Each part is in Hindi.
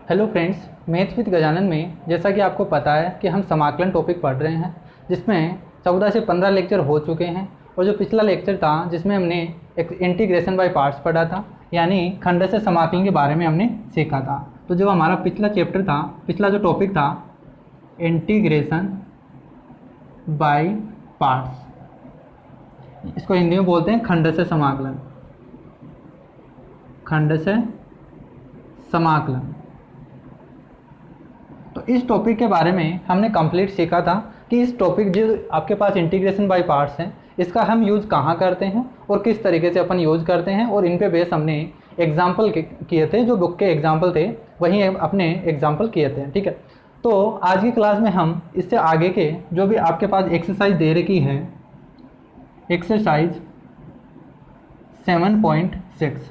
Hello friends, math with Gajanan में जैसा कि आपको पता है कि हम समाकलन टॉपिक पढ़ रहे हैं, जिसमें 14 से 15 लेक्चर हो चुके हैं। और जो पिछला लेक्चर था जिसमें हमने एक इंटीग्रेशन बाय पार्ट्स पढ़ा था, यानी खंड से समाकलन के बारे में हमने सीखा था। तो जो हमारा पिछला चैप्टर था, पिछला जो टॉपिक था इंटीग्रेशन बाय पार्ट्स, इसको हिंदी में बोलते हैं खंड से समाकलन। खंड से समाकलन। तो इस टॉपिक के बारे में हमने कंप्लीट सीखा था कि इस टॉपिक जो आपके पास इंटीग्रेशन बाय पार्ट्स है, इसका हम यूज़ कहाँ करते हैं और किस तरीके से अपन यूज़ करते हैं, और इन पे बेस हमने एग्जाम्पल किए थे। जो बुक के एग्जाम्पल थे वही अपने एग्जाम्पल किए थे। ठीक है, तो आज की क्लास में हम इससे आगे के जो भी आपके पास एक्सरसाइज दे रखी है, एक्सरसाइज 7.6,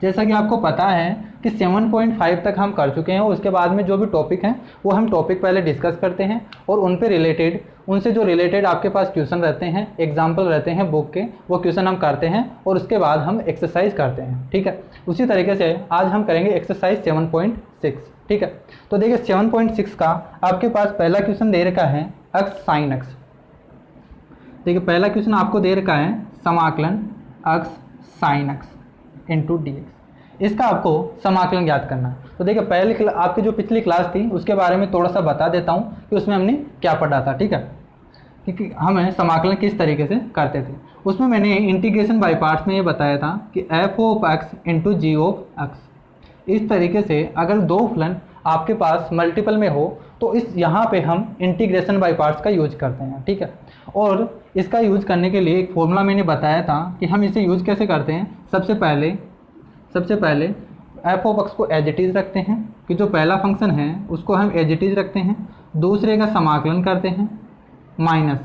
जैसा कि आपको पता है कि 7.5 तक हम कर चुके हैं। उसके बाद में जो भी टॉपिक हैं वो हम टॉपिक पहले डिस्कस करते हैं और उन पे रिलेटेड, उनसे जो रिलेटेड आपके पास क्वेश्चन रहते हैं, एग्जाम्पल रहते हैं बुक के, वो क्वेश्चन हम करते हैं और उसके बाद हम एक्सरसाइज करते हैं। ठीक है, उसी तरीके से आज हम करेंगे एक्सरसाइज 7.6। ठीक है, तो देखिए 7.6 का आपके पास पहला क्वेश्चन दे रखा है अक्स साइन अक्स। देखिए पहला क्वेश्चन आपको दे रखा है समाकलन अक्स साइन अक्स इंटू डी एक्स। इसका आपको समाकलन ज्ञात करना है। तो देखिए पहले आपकी जो पिछली क्लास थी उसके बारे में थोड़ा सा बता देता हूँ कि उसमें हमने क्या पढ़ा था। ठीक है, क्योंकि हमें समाकलन किस तरीके से करते थे। उसमें मैंने इंटीग्रेशन बाय पार्ट्स में ये बताया था कि f of x into g of x, इस तरीके से अगर दो फलन आपके पास मल्टीपल में हो तो इस यहाँ पे हम इंटीग्रेशन बाय पार्ट्स का यूज करते हैं। ठीक है, और इसका यूज करने के लिए एक फॉर्मूला मैंने बताया था कि हम इसे यूज कैसे करते हैं। सबसे पहले एफ ऑफ एक्स को एज इट इज़ रखते हैं कि जो पहला फंक्शन है उसको हम एज इट इज़ रखते हैं। दूसरे का समाकलन करते हैं माइनस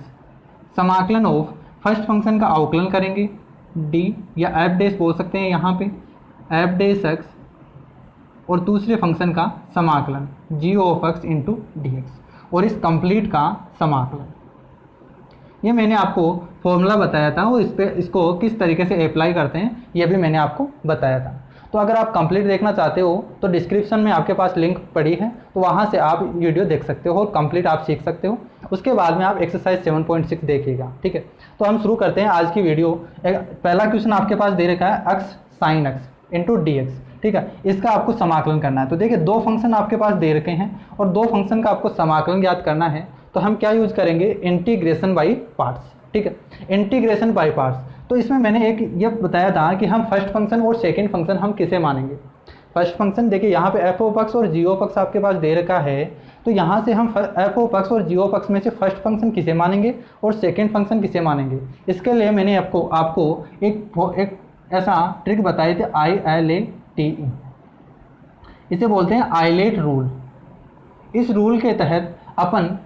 समाकलन ऑफ फर्स्ट फंक्शन का अवकलन करेंगे डी या एफ डैश बोल सकते हैं यहाँ पे, एफ डैश एक्स, और दूसरे फंक्शन का समाकलन G of x into D X, और इस कंप्लीट का समाकलन। ये मैंने आपको फॉर्मूला बताया था और इसको किस तरीके से अप्लाई करते हैं ये भी मैंने आपको बताया था। तो अगर आप कंप्लीट देखना चाहते हो तो डिस्क्रिप्शन में आपके पास लिंक पड़ी है, तो वहाँ से आप वीडियो देख सकते हो और कंप्लीट आप सीख सकते हो। उसके बाद में आप एक्सरसाइज 7.6 देखिएगा। ठीक है, तो हम शुरू करते हैं आज की वीडियो। पहला क्वेश्चन आपके पास दे रखा है अक्स साइन अक्स इंटू डी एक्स। ठीक है, इसका आपको समाकलन करना है। तो देखिए दो फंक्शन आपके पास दे रखे हैं और दो फंक्शन का आपको समाकलन ज्ञात करना है, तो हम क्या यूज करेंगे, इंटीग्रेशन बाय पार्ट्स। ठीक है, इंटीग्रेशन बाय पार्ट्स। तो इसमें मैंने एक ये बताया था कि हम फर्स्ट फंक्शन और सेकंड फंक्शन हम किसे मानेंगे। फर्स्ट फंक्शन देखिए यहाँ पे एफ ऑफ एक्स और जी ऑफ एक्स आपके पास दे रखा है, तो यहाँ से हम एफ ऑफ एक्स और जी ऑफ एक्स में से फर्स्ट फंक्शन किसे मानेंगे और सेकंड फंक्शन किसे मानेंगे। इसके लिए मैंने आपको एक ऐसा ट्रिक बताए थे, ILATE, इसे बोलते हैं आइलेट रूल। इस रूल के तहत अपन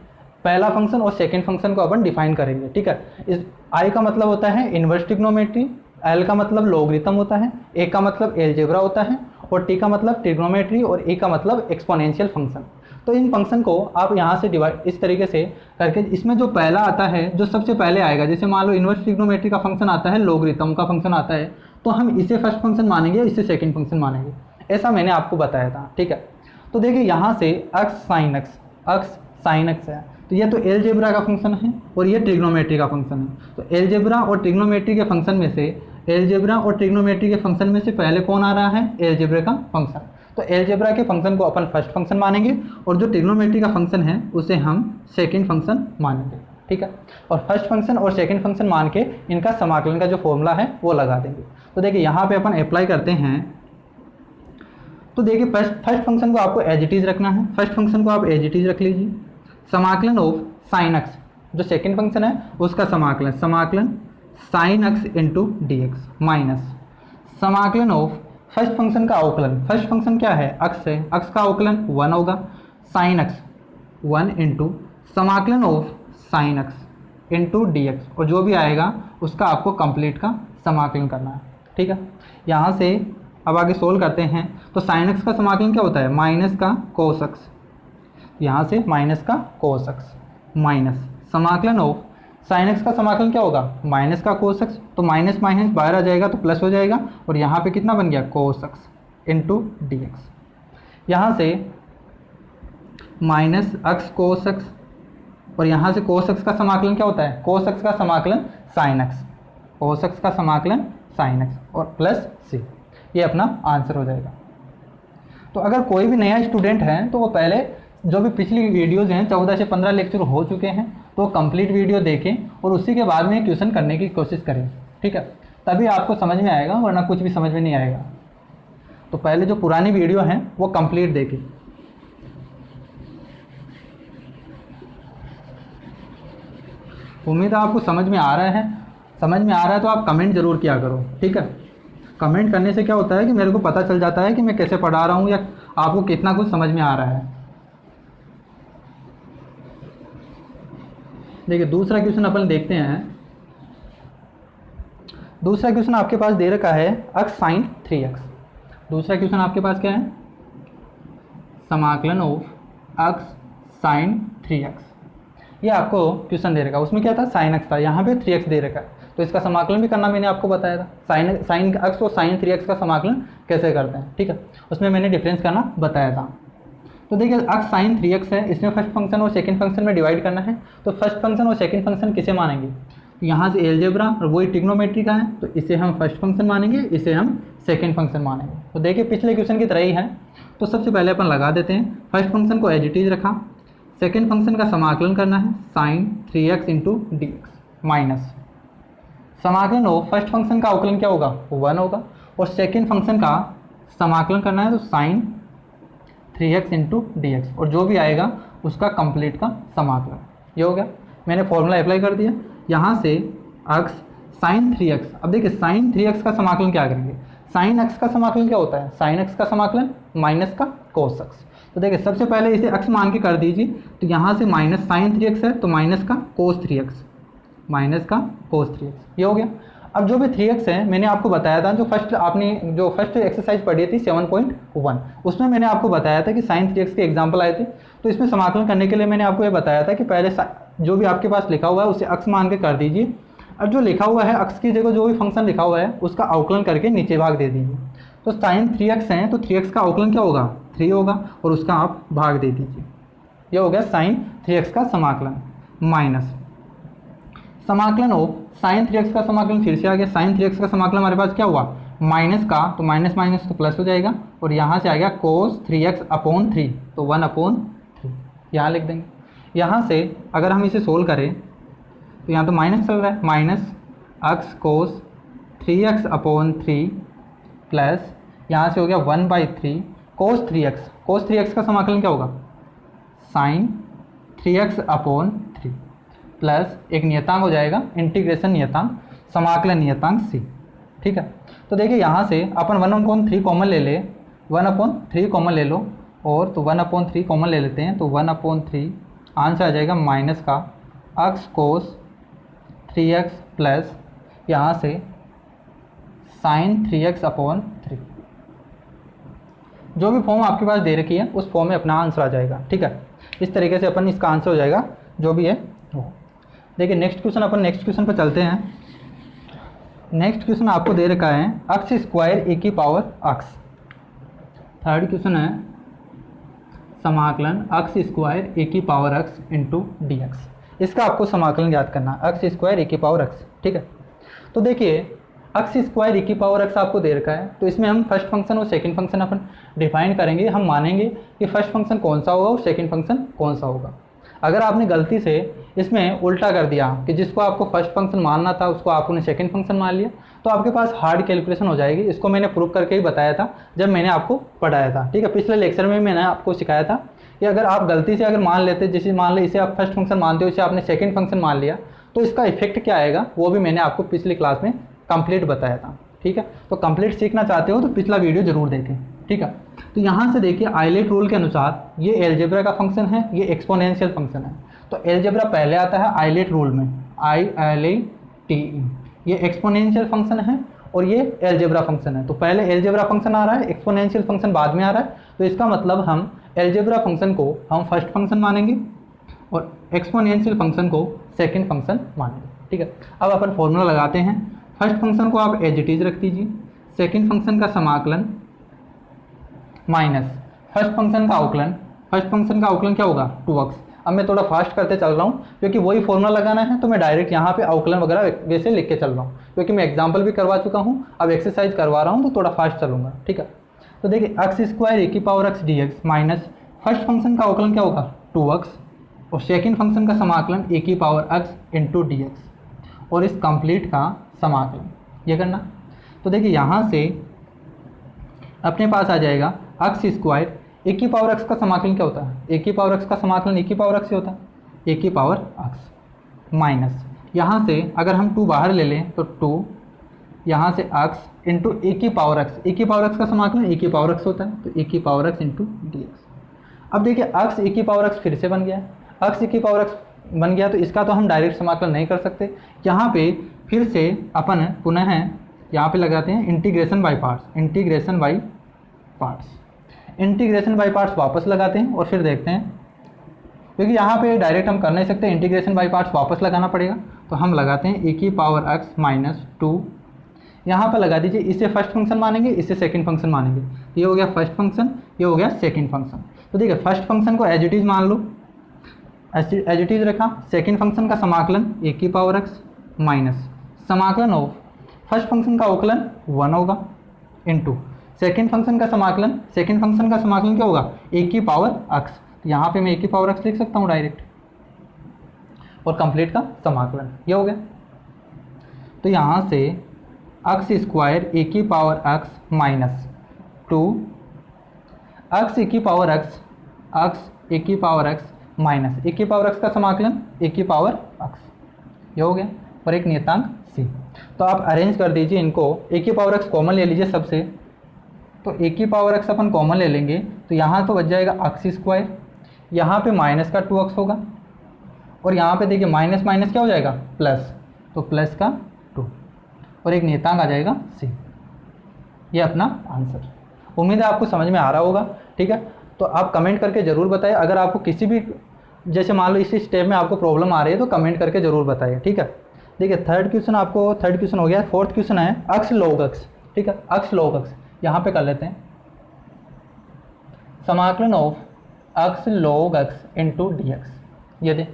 पहला फंक्शन और सेकंड फंक्शन को अपन डिफाइन करेंगे। ठीक है, इस आई का मतलब होता है इन्वर्स ट्रिग्नोमेट्री, एल का मतलब लॉगरिथम होता है, ए का मतलब एलजेब्रा होता है, और टी का मतलब ट्रिग्नोमेट्री, और ए का मतलब एक्सपोनेंशियल फंक्शन। तो इन फंक्शन को आप यहाँ से डिवाइड इस तरीके से करके, इसमें जो पहला आता है, जो सबसे पहले आएगा, जैसे मान लो इन्वर्स ट्रिग्नोमेट्री का फंक्शन आता है, लॉगरिथम का फंक्शन आता है, तो हम इसे फर्स्ट फंक्शन मानेंगे, इसे सेकंड फंक्शन मानेंगे। ऐसा मैंने आपको बताया था। ठीक है, तो देखिए यहाँ से अक्स साइन एक्स है, तो ये तो एलजेब्रा का फंक्शन है और ये ट्रिग्नोमेट्री का फंक्शन है। तो एलजेब्रा और ट्रिग्नोमेट्री के फंक्शन में से पहले कौन आ रहा है, एलजेब्रा का फंक्शन। तो एलजेब्रा के फंक्शन को अपन फर्स्ट फंक्शन मानेंगे और जो ट्रिग्नोमेट्री का फंक्शन है उसे हम सेकंड फंक्शन मानेंगे। ठीक है, और फर्स्ट फंक्शन और सेकंड फंक्शन मान के इनका समाकलन का जो फॉर्मूला है वो लगा देंगे। तो देखिए यहाँ पे अपन अप्लाई करते हैं। तो देखिए फर्स्ट फंक्शन को आपको एज इट इज रखना है, फर्स्ट फंक्शन को आप एज इट इज रख लीजिए। समाकलन ऑफ साइन एक्स, जो सेकंड फंक्शन है उसका समाकलन sine x into D x, minus समाकलन ऑफ फर्स्ट फंक्शन का अवकलन। फर्स्ट फंक्शन क्या है, अक्स है, अक्स का अवकलन 1 होगा, साइन एक्स 1 इंटू समाकलन of sine x into D X, और जो भी आएगा उसका आपको कंप्लीट का समाकलन करना है। ठीक है, यहाँ से अब आगे सोल्व करते हैं। तो साइन एक्स का समाकलन क्या होता है, माइनस का कोस एक्स, यहाँ से माइनस का कोस एक्स, माइनस समाकलन ऑफ साइन एक्स का समाकलन क्या होगा, माइनस का कोस एक्स, तो माइनस माइनस बाहर आ जाएगा तो प्लस हो जाएगा, और यहाँ पे कितना बन गया, cos x into D x. यहाँ से माइनस अक्स कोस एक्स, और यहाँ से कोस एक्स का समाकलन क्या होता है, कोस एक्स का समाकलन साइन एक्स, कोस एक्स का समाकलन साइन एक्स और प्लस सी, ये अपना आंसर हो जाएगा। तो अगर कोई भी नया स्टूडेंट है तो वो पहले जो भी पिछली वीडियोज़ हैं 14 से 15 लेक्चर हो चुके हैं तो कंप्लीट वीडियो देखें और उसी के बाद में क्वेश्चन करने की कोशिश करें, ठीक है, तभी आपको समझ में आएगा, वरना कुछ भी समझ में नहीं आएगा। तो पहले जो पुरानी वीडियो हैं वो कंप्लीट देखें। उम्मीद है आपको समझ में आ रहा है, समझ में आ रहा है तो आप कमेंट जरूर किया करो, ठीक है। कमेंट करने से क्या होता है कि मेरे को पता चल जाता है कि मैं कैसे पढ़ा रहा हूँ या आपको कितना कुछ समझ में आ रहा है। देखिए दूसरा क्वेश्चन अपन देखते हैं। दूसरा क्वेश्चन आपके पास दे रखा है अक्स साइन 3x। दूसरा क्वेश्चन आपके पास क्या है, समाकलन ऑफ अक्स साइन 3x। ये आपको क्वेश्चन दे रखा है, उसमें क्या था, साइन एक्स था, यहाँ पे 3x दे रखा है, तो इसका समाकलन भी करना मैंने आपको बताया था। साइन एक्स और साइन 3x का समाकलन कैसे करते हैं, ठीक है, उसमें मैंने डिफरेंस करना बताया था। तो देखिए अक्स साइन 3x है, इसमें फर्स्ट फंक्शन और सेकंड फंक्शन में डिवाइड करना है, तो फर्स्ट फंक्शन और सेकंड फंक्शन किसे मानेंगे, तो यहाँ से एलजेब्रा और वही ट्रिग्नोमेट्री का है, तो इसे हम फर्स्ट फंक्शन मानेंगे, इसे हम सेकंड फंक्शन मानेंगे। तो देखिए पिछले क्वेश्चन की तरह ही है, तो सबसे पहले अपन लगा देते हैं, फर्स्ट फंक्शन को एज इट इज रखा, सेकेंड फंक्शन का समाकलन करना है sine 3x into D x minus समाकलन हो, फर्स्ट फंक्शन का अवकलन क्या होगा, 1 होगा, और सेकेंड फंक्शन का समाकलन करना है तो sign 3x into D X, और जो भी आएगा उसका कंप्लीट का समाकलन, ये हो गया। मैंने फॉर्मूला अप्लाई कर दिया, यहाँ से अक्स साइन 3x, अब देखिए साइन 3x का समाकलन क्या करेंगे, साइन एक्स का समाकलन क्या होता है, साइन एक्स का समाकलन माइनस का कोस एक्स। तो देखिए सबसे पहले इसे एक्स मान के कर दीजिए, तो यहाँ से माइनस साइन 3x है तो माइनस का कोस 3x, माइनस का कोस 3x, ये हो गया। अब जो भी 3x है मैंने आपको बताया था, जो फर्स्ट एक्सरसाइज पढ़ी थी 7.1, उसमें मैंने आपको बताया था कि साइन 3x के एग्जाम्पल आए थे। तो इसमें समाकलन करने के लिए मैंने आपको ये बताया था कि पहले जो भी आपके पास लिखा हुआ है उसे एक्स मान के कर दीजिए, और जो लिखा हुआ है एक्स की जगह जो भी फंक्शन लिखा हुआ है उसका अवकलन करके नीचे भाग दे दीजिए। तो साइन 3x है तो 3x का अवकलन क्या होगा, 3 होगा, और उसका आप भाग दे दीजिए, ये हो गया साइन 3x का समाकलन, माइनस समाकलन हो साइन 3x का समाकलन फिर से आ गया, साइन 3x का समाकलन हमारे पास क्या हुआ, माइनस का, तो माइनस माइनस तो प्लस हो जाएगा, और यहाँ से आ गया कोस 3x अपॉन 3, तो 1/3 यहाँ लिख देंगे। यहाँ से अगर हम इसे सोल्व करें तो यहाँ तो माइनस चल रहा है, माइनस अक्स कोस 3x अपॉन 3 प्लस यहाँ से हो गया 1/3 कोस 3x, कोस 3x का समाकलन क्या होगा, साइन 3x अपॉन 3 प्लस एक नियतांक हो जाएगा, इंटीग्रेशन नियतांक, समाकलन नियतांक c, ठीक है। तो देखिए यहाँ से अपन 1/3 कॉमन ले ले, 1/3 कॉमन ले लो, और तो 1/3 कॉमन ले लेते हैं, तो 1/3 आंसर आ जाएगा माइनस का अक्स कोस 3x प्लस यहाँ से साइन 3x अपॉन 3, जो भी फॉर्म आपके पास दे रखी है उस फॉर्म में अपना आंसर आ जाएगा, ठीक है। इस तरीके से अपन इसका आंसर हो जाएगा जो भी है वो। देखिए नेक्स्ट क्वेश्चन, अपन नेक्स्ट क्वेश्चन पर चलते हैं। नेक्स्ट क्वेश्चन आपको दे रखा है अक्स स्क्वायर ए की पावर अक्स। थर्ड क्वेश्चन है समाकलन अक्स स्क्वायर ए की पावर अक्स इंटू डी एक्स। इसका आपको समाकलन याद करना, अक्स स्क्वायर ए की पावर अक्स, ठीक है। तो देखिए अक्स स्क्वायर ए की पावर अक्स आपको दे रखा है, तो इसमें हम फर्स्ट फंक्शन और सेकंड फंक्शन अपन डिफाइन करेंगे। हम मानेंगे कि फर्स्ट फंक्शन कौन सा होगा और सेकंड फंक्शन कौन सा होगा। अगर आपने गलती से इसमें उल्टा कर दिया कि जिसको आपको फर्स्ट फंक्शन मानना था उसको आपने सेकंड फंक्शन मान लिया, तो आपके पास हार्ड कैलकुलेशन हो जाएगी। इसको मैंने प्रूव करके ही बताया था जब मैंने आपको पढ़ाया था, ठीक है। पिछले लेक्चर में मैंने आपको सिखाया था कि अगर आप गलती से अगर मान लेते, जैसे मान लो इसे आप फर्स्ट फंक्शन मानते हो, इसे आपने सेकंड फंक्शन मान लिया, तो इसका इफेक्ट क्या आएगा वो भी मैंने आपको पिछली क्लास में कंप्लीट बताया था, ठीक है। तो कंप्लीट सीखना चाहते हो तो पिछला वीडियो जरूर देखें, ठीक है। तो यहाँ से देखिए आइलेट रूल के अनुसार ये एलजेब्रा का फंक्शन है, ये एक्सपोनेंशियल फंक्शन है। तो एलजेब्रा पहले आता है आइलेट रूल में, ILATE, ये एक्सपोनेंशियल फंक्शन है और ये एलजेब्रा फंक्शन है। तो पहले एलजेब्रा फंक्शन आ रहा है, एक्सपोनेंशियल फंक्शन बाद में आ रहा है। तो इसका मतलब हम एलजेब्रा फंक्शन को हम फर्स्ट फंक्शन मानेंगे और एक्सपोनेंशियल फंक्शन को सेकंड फंक्शन मानेंगे, ठीक है। अब अपन फॉर्मूला लगाते हैं। फर्स्ट फंक्शन को आप एज इट इज रख दीजिए, सेकंड फंक्शन का समाकलन माइनस फर्स्ट फंक्शन का अवकलन क्या होगा 2x। अब मैं थोड़ा फास्ट करते चल रहा हूँ क्योंकि वही फॉर्मूला लगाना है, तो मैं डायरेक्ट यहाँ पे अवकलन वगैरह वैसे लिख के चल रहा हूँ क्योंकि मैं एग्जाम्पल भी करवा चुका हूँ, अब एक्सरसाइज करवा रहा हूँ तो थोड़ा फास्ट चलूँगा, ठीक है। तो देखिए x स्क्वायर ए की power x dx minus first function का अवकलन क्या होगा 2x और सेकेंड फंक्शन का समाकलन ए की पावर x इंटू डी और इस कंप्लीट का समाकलन ये करना। तो देखिए यहाँ से अपने पास आ जाएगा x स्क्वायर ए की पावर x का समाकलन क्या होता है, ए की पावर x का समाकलन ए की पावर x से होता है, ए की पावर x माइनस यहाँ से अगर हम 2 बाहर ले लें तो 2 यहाँ से x इंटू ए की पावर x, ए की पावर x का समाकलन ए की पावर x होता है, तो ए की पावर x इंटू डी। अब देखिए x ए की पावर x फिर से बन गया, x ए की पावर x बन गया, तो इसका तो हम डायरेक्ट समाकलन नहीं कर सकते। यहाँ पे फिर से अपन पुनः यहाँ पे लगाते हैं इंटीग्रेशन बाय पार्ट्स वापस लगाते हैं और फिर देखते हैं, क्योंकि यहाँ पे डायरेक्ट हम कर नहीं सकते, इंटीग्रेशन बाय पार्ट्स वापस लगाना पड़ेगा। तो हम लगाते हैं ए की पावर x माइनस 2, यहाँ पर लगा दीजिए, इसे फर्स्ट फंक्शन मानेंगे, इसे सेकंड फंक्शन मानेंगे। ये हो गया फर्स्ट फंक्शन, ये हो गया सेकंड फंक्शन। तो देखिए फर्स्ट फंक्शन को एज इट इज़ मान लो, एज इट इज़ रखा, सेकंड फंक्शन का समाकलन ए की पावर x माइनस समाकलन ऑफ फर्स्ट फंक्शन का अवकलन 1 होगा इंटू सेकेंड फंक्शन का समाकलन क्या होगा ए की पावर x। तो यहाँ पे मैं ए की पावर x लिख सकता हूँ डायरेक्ट, और कंप्लीट का समाकलन ये हो गया। तो यहाँ से x स्क्वायर ए की पावर x माइनस 2 x ए की पावर x माइनस ए की पावर x का समाकलन ए की पावर x ये हो गया, और एक नियतांक c। तो आप अरेंज कर दीजिए इनको, ए की पावर x कॉमन ले लीजिए सबसे, तो ए की पावर x अपन कॉमन ले लेंगे तो यहाँ तो बच जाएगा x स्क्वायर, यहाँ पे माइनस का 2x होगा, और यहाँ पे देखिए माइनस माइनस क्या हो जाएगा प्लस, तो प्लस का 2 और एक नियतांक आ जाएगा c। ये अपना आंसर। उम्मीद है आपको समझ में आ रहा होगा, ठीक है। तो आप कमेंट करके ज़रूर बताइए, अगर आपको किसी भी, जैसे मान लो इसी स्टेप में आपको प्रॉब्लम आ रही है तो कमेंट करके ज़रूर बताइए, ठीक है। देखिए थर्ड क्वेश्चन हो गया, फोर्थ क्वेश्चन है x log x, ठीक है। x log x यहाँ पे कर लेते हैं, समाकलन of x log x into D ये दे,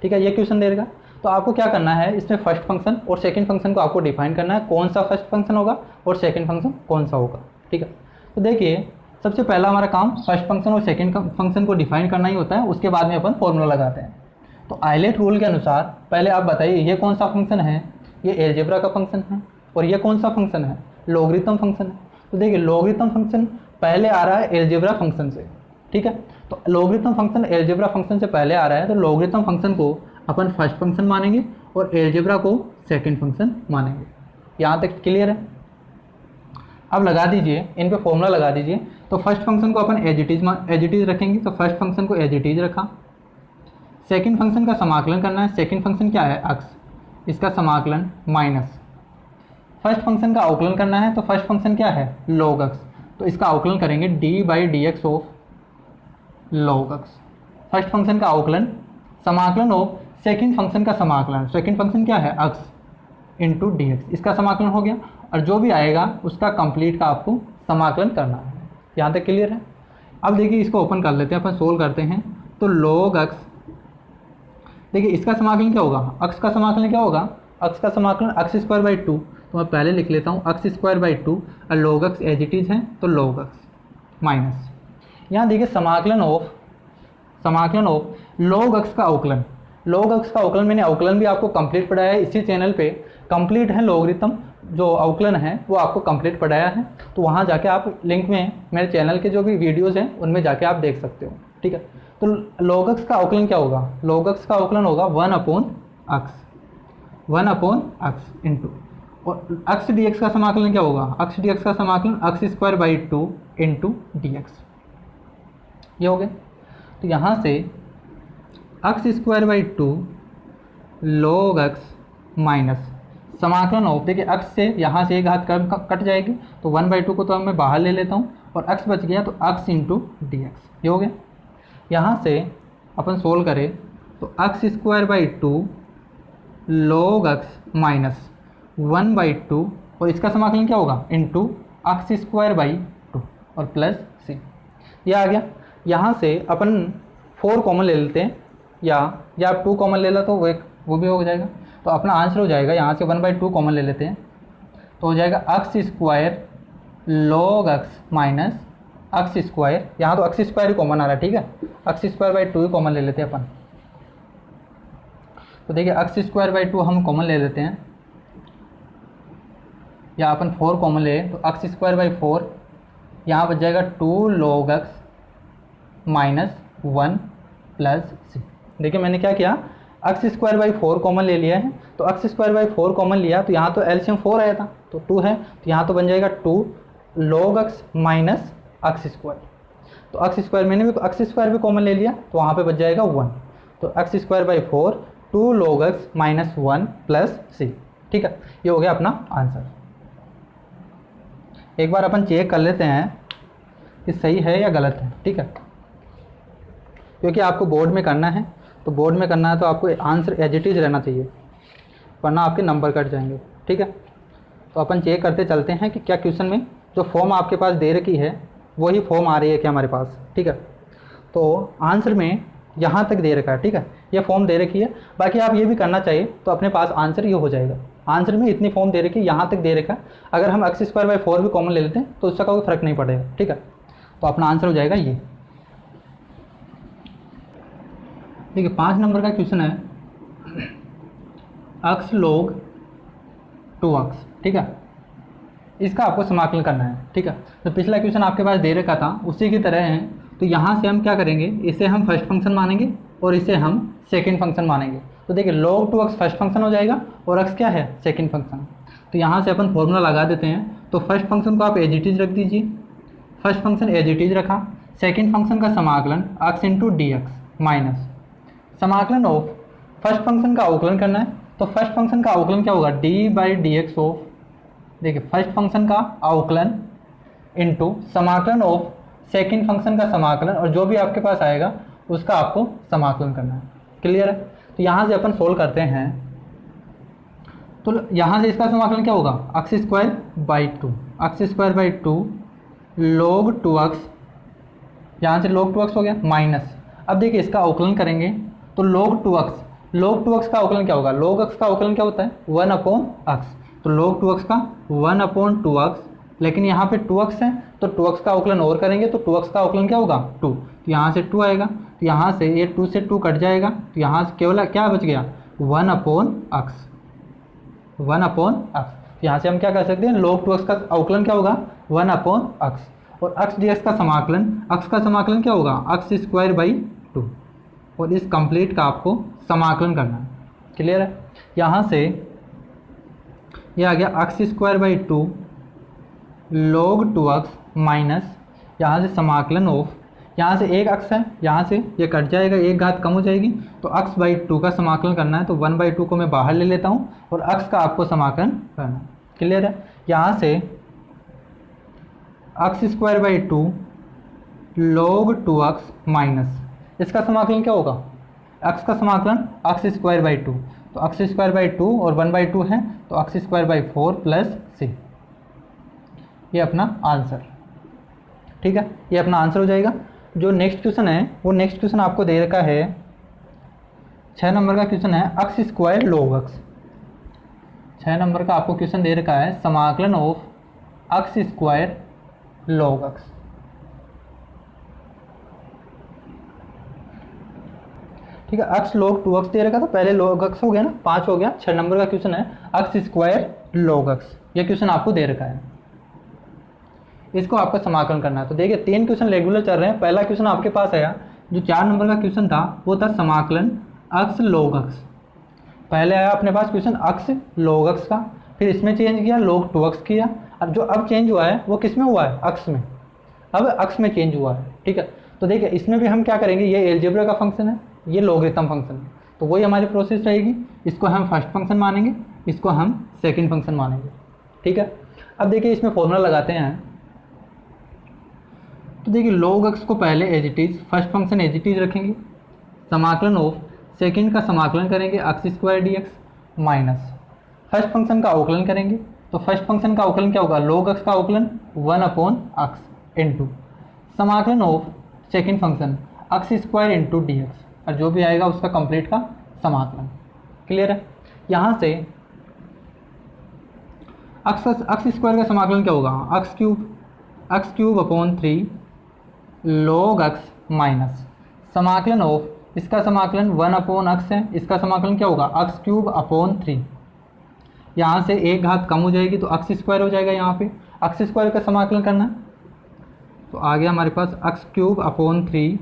ठीक है। ये क्वेश्चन दे देगा, तो आपको क्या करना है, इसमें फर्स्ट फंक्शन और सेकंड फंक्शन को आपको डिफाइन करना है, कौन सा फर्स्ट फंक्शन होगा और सेकंड फंक्शन कौन सा होगा, ठीक है। तो देखिए सबसे पहला हमारा काम फर्स्ट फंक्शन और सेकंड फंक्शन को डिफाइन करना ही होता है, उसके बाद में अपन फॉर्मूला लगाते हैं। तो आइलेट रूल के अनुसार पहले आप बताइए ये कौन सा फंक्शन है, ये एलजेब्रा का फंक्शन है, और ये कौन सा फंक्शन है, लॉगरिथम फंक्शन है। तो देखिए लॉगरिथम फंक्शन पहले आ रहा है एलजेब्रा फंक्शन से, ठीक है। तो लॉगरिथम फंक्शन एलजेब्रा फंक्शन से पहले आ रहा है, तो लॉगरिथम फंक्शन को अपन फर्स्ट फंक्शन मानेंगे और एलजेब्रा को सेकंड फंक्शन मानेंगे। यहाँ तक क्लियर है। अब लगा दीजिए, इन पे फॉर्मूला लगा दीजिए। तो फर्स्ट फंक्शन को अपन एज इट इज़ रखेंगे, तो फर्स्ट फंक्शन को एज इट इज़ रखा। सेकंड फंक्शन का समाकलन करना है, सेकंड फंक्शन क्या है x, इसका समाकलन माइनस फर्स्ट फंक्शन का अवकलन करना है, तो फर्स्ट फंक्शन क्या है log x, तो इसका अवकलन करेंगे d/dx of log x। First function का अवकलन, समाकलन ऑफ सेकंड फंक्शन का समाकलन, सेकंड फंक्शन क्या है x इंटू डी, इसका समाकलन हो गया, और जो भी आएगा उसका कंप्लीट का आपको समाकलन करना है। यहाँ तक क्लियर है। अब देखिए इसको ओपन कर लेते हैं, अपन सोल्व करते हैं। तो log x, देखिए इसका समाकलन क्या होगा, x का समाकलन क्या होगा, x का समाकलन x स्क्वायर बाई 2, तो मैं पहले लिख लेता हूँ x स्क्वायर बाई 2, और log x as it is है, तो log x माइनस, यहाँ देखिए समाकलन ऑफ log x का अवकलन, log x का अवकलन मैंने अवकलन भी आपको कंप्लीट पढ़ाया है इसी चैनल पे, कंप्लीट है लॉगरिथम जो अवकलन है वो आपको कंप्लीट पढ़ाया है, तो वहाँ जाके आप लिंक में मेरे चैनल के जो भी वीडियोज़ हैं उनमें जाके आप देख सकते हो, ठीक है। तो log x का अवकलन क्या होगा, log x का अवकलन होगा 1/x इंटू, और x dx का समाकलन क्या होगा, x dx का समाकलन x square by 2 into D, ये हो गया। तो यहाँ से x square by 2 log x minus समाकलन ऑफ, देखिए x से यहाँ से एक हाथ कट जाएगी, तो 1/2 को तो मैं बाहर ले लेता हूँ, और x बच गया, तो x इंटू डी, ये हो गया। यहाँ से अपन सोल्व करें तो x square by 2 log x minus 1/2, और इसका समाकलन क्या होगा इंटू x स्क्वायर बाई 2 और प्लस c। ये आ गया। यहाँ से अपन 4 कॉमन ले लेते हैं, या आप 2 कॉमन ले लो तो वो भी हो जाएगा। तो अपना आंसर हो जाएगा, यहाँ से 1/2 कॉमन ले लेते हैं तो हो जाएगा X square log x minus X square, यहाँ तो अक्स स्क्वायर ही कॉमन आ रहा है, ठीक है, अक्स स्क्वायर बाई 2 ही कॉमन ले लेते हैं अपन। तो देखिए अक्स स्क्वायर बाई 2 हम कॉमन ले लेते हैं, या अपन 4 कॉमन ले तो अक्स स्क्वायर बाई 4, यहाँ बच जाएगा 2 log x माइनस 1 प्लस सी। देखिए मैंने क्या किया, अक्स स्क्वायर बाई 4 कॉमन ले लिया है, तो अक्स स्क्वायर बाई 4 कॉमन लिया तो यहाँ तो एलसीएम 4 आया था तो 2 है, तो यहाँ तो बन जाएगा 2 log x minus X square. तो अक्स स्क्वायर मैंने भी अक्स स्क्वायर भी कॉमन ले लिया तो वहाँ पे बच जाएगा 1। तो X square by 4 2 log x minus 1 plus C, ठीक है, ये हो गया अपना आंसर। एक बार अपन चेक कर लेते हैं कि सही है या गलत है, ठीक है, क्योंकि आपको बोर्ड में करना है, तो बोर्ड में करना है तो आपको आंसर एज इट इज़ रहना चाहिए, वरना आपके नंबर कट जाएंगे, ठीक है। तो अपन चेक करते चलते हैं कि क्या क्वेश्चन में जो फॉर्म आपके पास दे रखी है वही फॉर्म आ रही है क्या हमारे पास, ठीक है। तो आंसर में यहाँ तक दे रखा है, ठीक है, ये फॉर्म दे रखी है, बाकी आप ये भी करना चाहिए तो अपने पास आंसर ये हो जाएगा। आंसर में इतनी फॉर्म दे रखी है, यहाँ तक दे रखा है, अगर हम अक्स स्क्वायर बाई 4 भी कॉमन ले लेते हैं तो उसका कोई फर्क नहीं पड़ेगा, ठीक है। तो अपना आंसर हो जाएगा ये। देखिए 5 नंबर का क्वेश्चन है, अक्स log 2x, ठीक है, इसका आपको समाकलन करना है, ठीक है। तो पिछला क्वेश्चन आपके पास दे रखा था उसी की तरह है, तो यहाँ से हम क्या करेंगे, इसे हम फर्स्ट फंक्शन मानेंगे और इसे हम सेकंड फंक्शन मानेंगे। तो देखिए log 2x फर्स्ट फंक्शन हो जाएगा और x क्या है, सेकंड फंक्शन। तो यहाँ से अपन फॉर्मूला लगा देते हैं, तो फर्स्ट फंक्शन को आप एज इट इज रख दीजिए, first function as it is रखा, सेकेंड फंक्शन का समाकलन x into D x minus समाकलन ऑफ फर्स्ट फंक्शन का अवकलन करना है, तो फर्स्ट फंक्शन का अवकलन क्या होगा, D by D x of, देखिए फर्स्ट फंक्शन का अवकलन इनटू समाकलन ऑफ सेकंड फंक्शन का समाकलन, और जो भी आपके पास आएगा उसका आपको समाकलन करना है, क्लियर है। तो यहाँ से अपन सोल्व करते हैं, तो यहाँ से इसका समाकलन क्या होगा, X square by 2, X square by 2 log 2x, यहाँ से log 2x हो गया माइनस, अब देखिए इसका अवकलन करेंगे तो log 2x का अवकलन क्या होगा, log x का अवकलन क्या होता है 1/x, तो log 2x का 1/2x, लेकिन यहाँ पे 2x है तो 2x का अवकलन और करेंगे तो 2x का अवकलन क्या होगा 2, तो यहाँ से 2 आएगा, तो यहाँ से ये 2 से 2 कट जाएगा, तो यहाँ से केवल क्या बच गया 1/x, 1/x। यहाँ से हम क्या कर सकते हैं, log 2x का अवकलन क्या होगा 1/x, और x dx का समाकलन, x का समाकलन क्या होगा x स्क्वायर बाई 2, और इस कंप्लीट का आपको समाकलन करना है, क्लियर है। यहाँ से ये आ गया x square by 2 log 2x minus, यहाँ से समाकलन ऑफ, यहाँ से एक x है, यहाँ से ये कट जाएगा, एक घात कम हो जाएगी, तो x बाई 2 का समाकलन करना है, तो 1/2 को मैं बाहर ले लेता हूँ और x का आपको समाकलन करना है, क्लियर है। यहाँ से x square by 2 log 2x minus, इसका समाकलन क्या होगा, x का समाकलन x स्क्वायर बाई 2, तो x स्क्वायर बाई 2 और 1/2 है तो x square by 4 plus C, ये अपना आंसर, ठीक है, ये अपना आंसर हो जाएगा। जो नेक्स्ट क्वेश्चन है वो नेक्स्ट क्वेश्चन आपको दे रखा है 6 नंबर का क्वेश्चन है, x square log x, 6 number का आपको क्वेश्चन दे रखा है समाकलन of x square log x। ठीक है, x log 2x दे रखा था, पहले log x हो गया ना, 5 हो गया, 6 नंबर का क्वेश्चन है x स्क्वायर log x, ये क्वेश्चन आपको दे रखा है, इसको आपका समाकलन करना है। तो देखिए 3 क्वेश्चन रेगुलर चल रहे हैं। पहला क्वेश्चन आपके पास आया जो 4 नंबर का क्वेश्चन था वो था समाकलन x log x, पहले आया अपने पास क्वेश्चन x log x का, फिर इसमें चेंज किया log 2x किया, अब जो अब चेंज हुआ है वो किस में हुआ है, x में, अब x में चेंज हुआ है, ठीक है। तो देखिए इसमें भी हम क्या करेंगे, ये एलजेब्रा का फंक्शन है, ये लॉगरिथम फंक्शन है, तो वही हमारी प्रोसेस रहेगी, इसको हम फर्स्ट फंक्शन मानेंगे, इसको हम सेकंड फंक्शन मानेंगे, ठीक है। अब देखिए इसमें फॉर्मूला लगाते हैं, तो देखिए log x को पहले as it is, first function as it is रखेंगे, समाकलन ऑफ सेकंड का समाकलन करेंगे x square d x minus first function का अवकलन करेंगे, तो फर्स्ट फंक्शन का अवकलन क्या होगा, log x का अवकलन 1/x इंटू समाकलन of second function x square into D X, और जो भी आएगा उसका कंप्लीट का समाकलन। क्लियर है? यहाँ से एक्स स्क्वायर का समाकलन क्या होगा, x cube upon 3 log X minus समाकलन ऑफ, इसका समाकलन 1 अपॉन एक्स है, इसका समाकलन क्या होगा एक्स क्यूब अपॉन 3। यहाँ से एक घात कम हो जाएगी तो एक्स स्क्वायर हो जाएगा। यहाँ पे एक्स स्क्वायर का समाकलन करना है तो आ गया हमारे पास X cube upon 3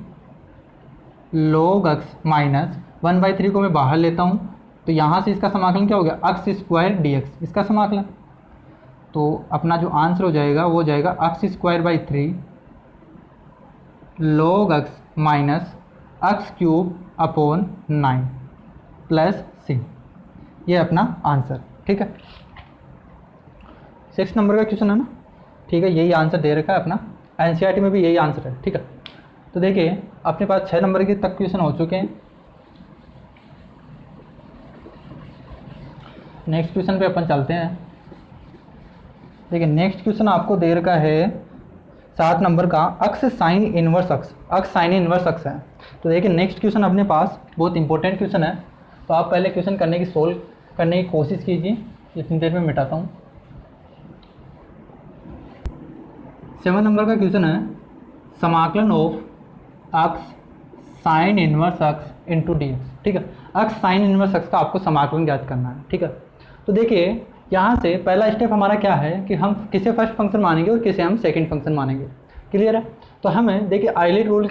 log X minus 1/3 को मैं बाहर लेता हूँ तो यहाँ से इसका समाकलन क्या हो गया एक्स स्क्वायर डी एक्स, इसका समाकलन। तो अपना जो आंसर हो जाएगा वो हो जाएगा X square by 3 log X minus X cube upon 9 plus C, ये अपना आंसर। ठीक है, 6 नंबर का क्वेश्चन है ना। ठीक है, यही आंसर दे रखा है अपना, एनसीईआरटी में भी यही आंसर है। ठीक है, तो देखिए अपने पास 6 नंबर के तक क्वेश्चन हो चुके हैं। नेक्स्ट क्वेश्चन पे अपन चलते हैं। देखिए नेक्स्ट क्वेश्चन आपको दे रखा है 7 नंबर का, अक्स साइन इनवर्स अक्स, अक्स साइन इनवर्स अक्स है। तो देखिए नेक्स्ट क्वेश्चन अपने पास बहुत इंपॉर्टेंट क्वेश्चन है, तो आप पहले क्वेश्चन सोल्व करने की कोशिश कीजिए। इतनी देर में मिटाता हूँ। 7 नंबर का क्वेश्चन है समाकलन of x sine inverse x into D x. ठीक है, अक्स साइन इनवर्स अक्स का आपको समाकलन ज्ञात करना है। ठीक है, तो देखिए यहाँ से पहला स्टेप हमारा क्या है कि हम किसे फर्स्ट फंक्शन मानेंगे और किसे हम सेकंड फंक्शन मानेंगे। क्लियर है? तो हमें देखिए आइलेट रूल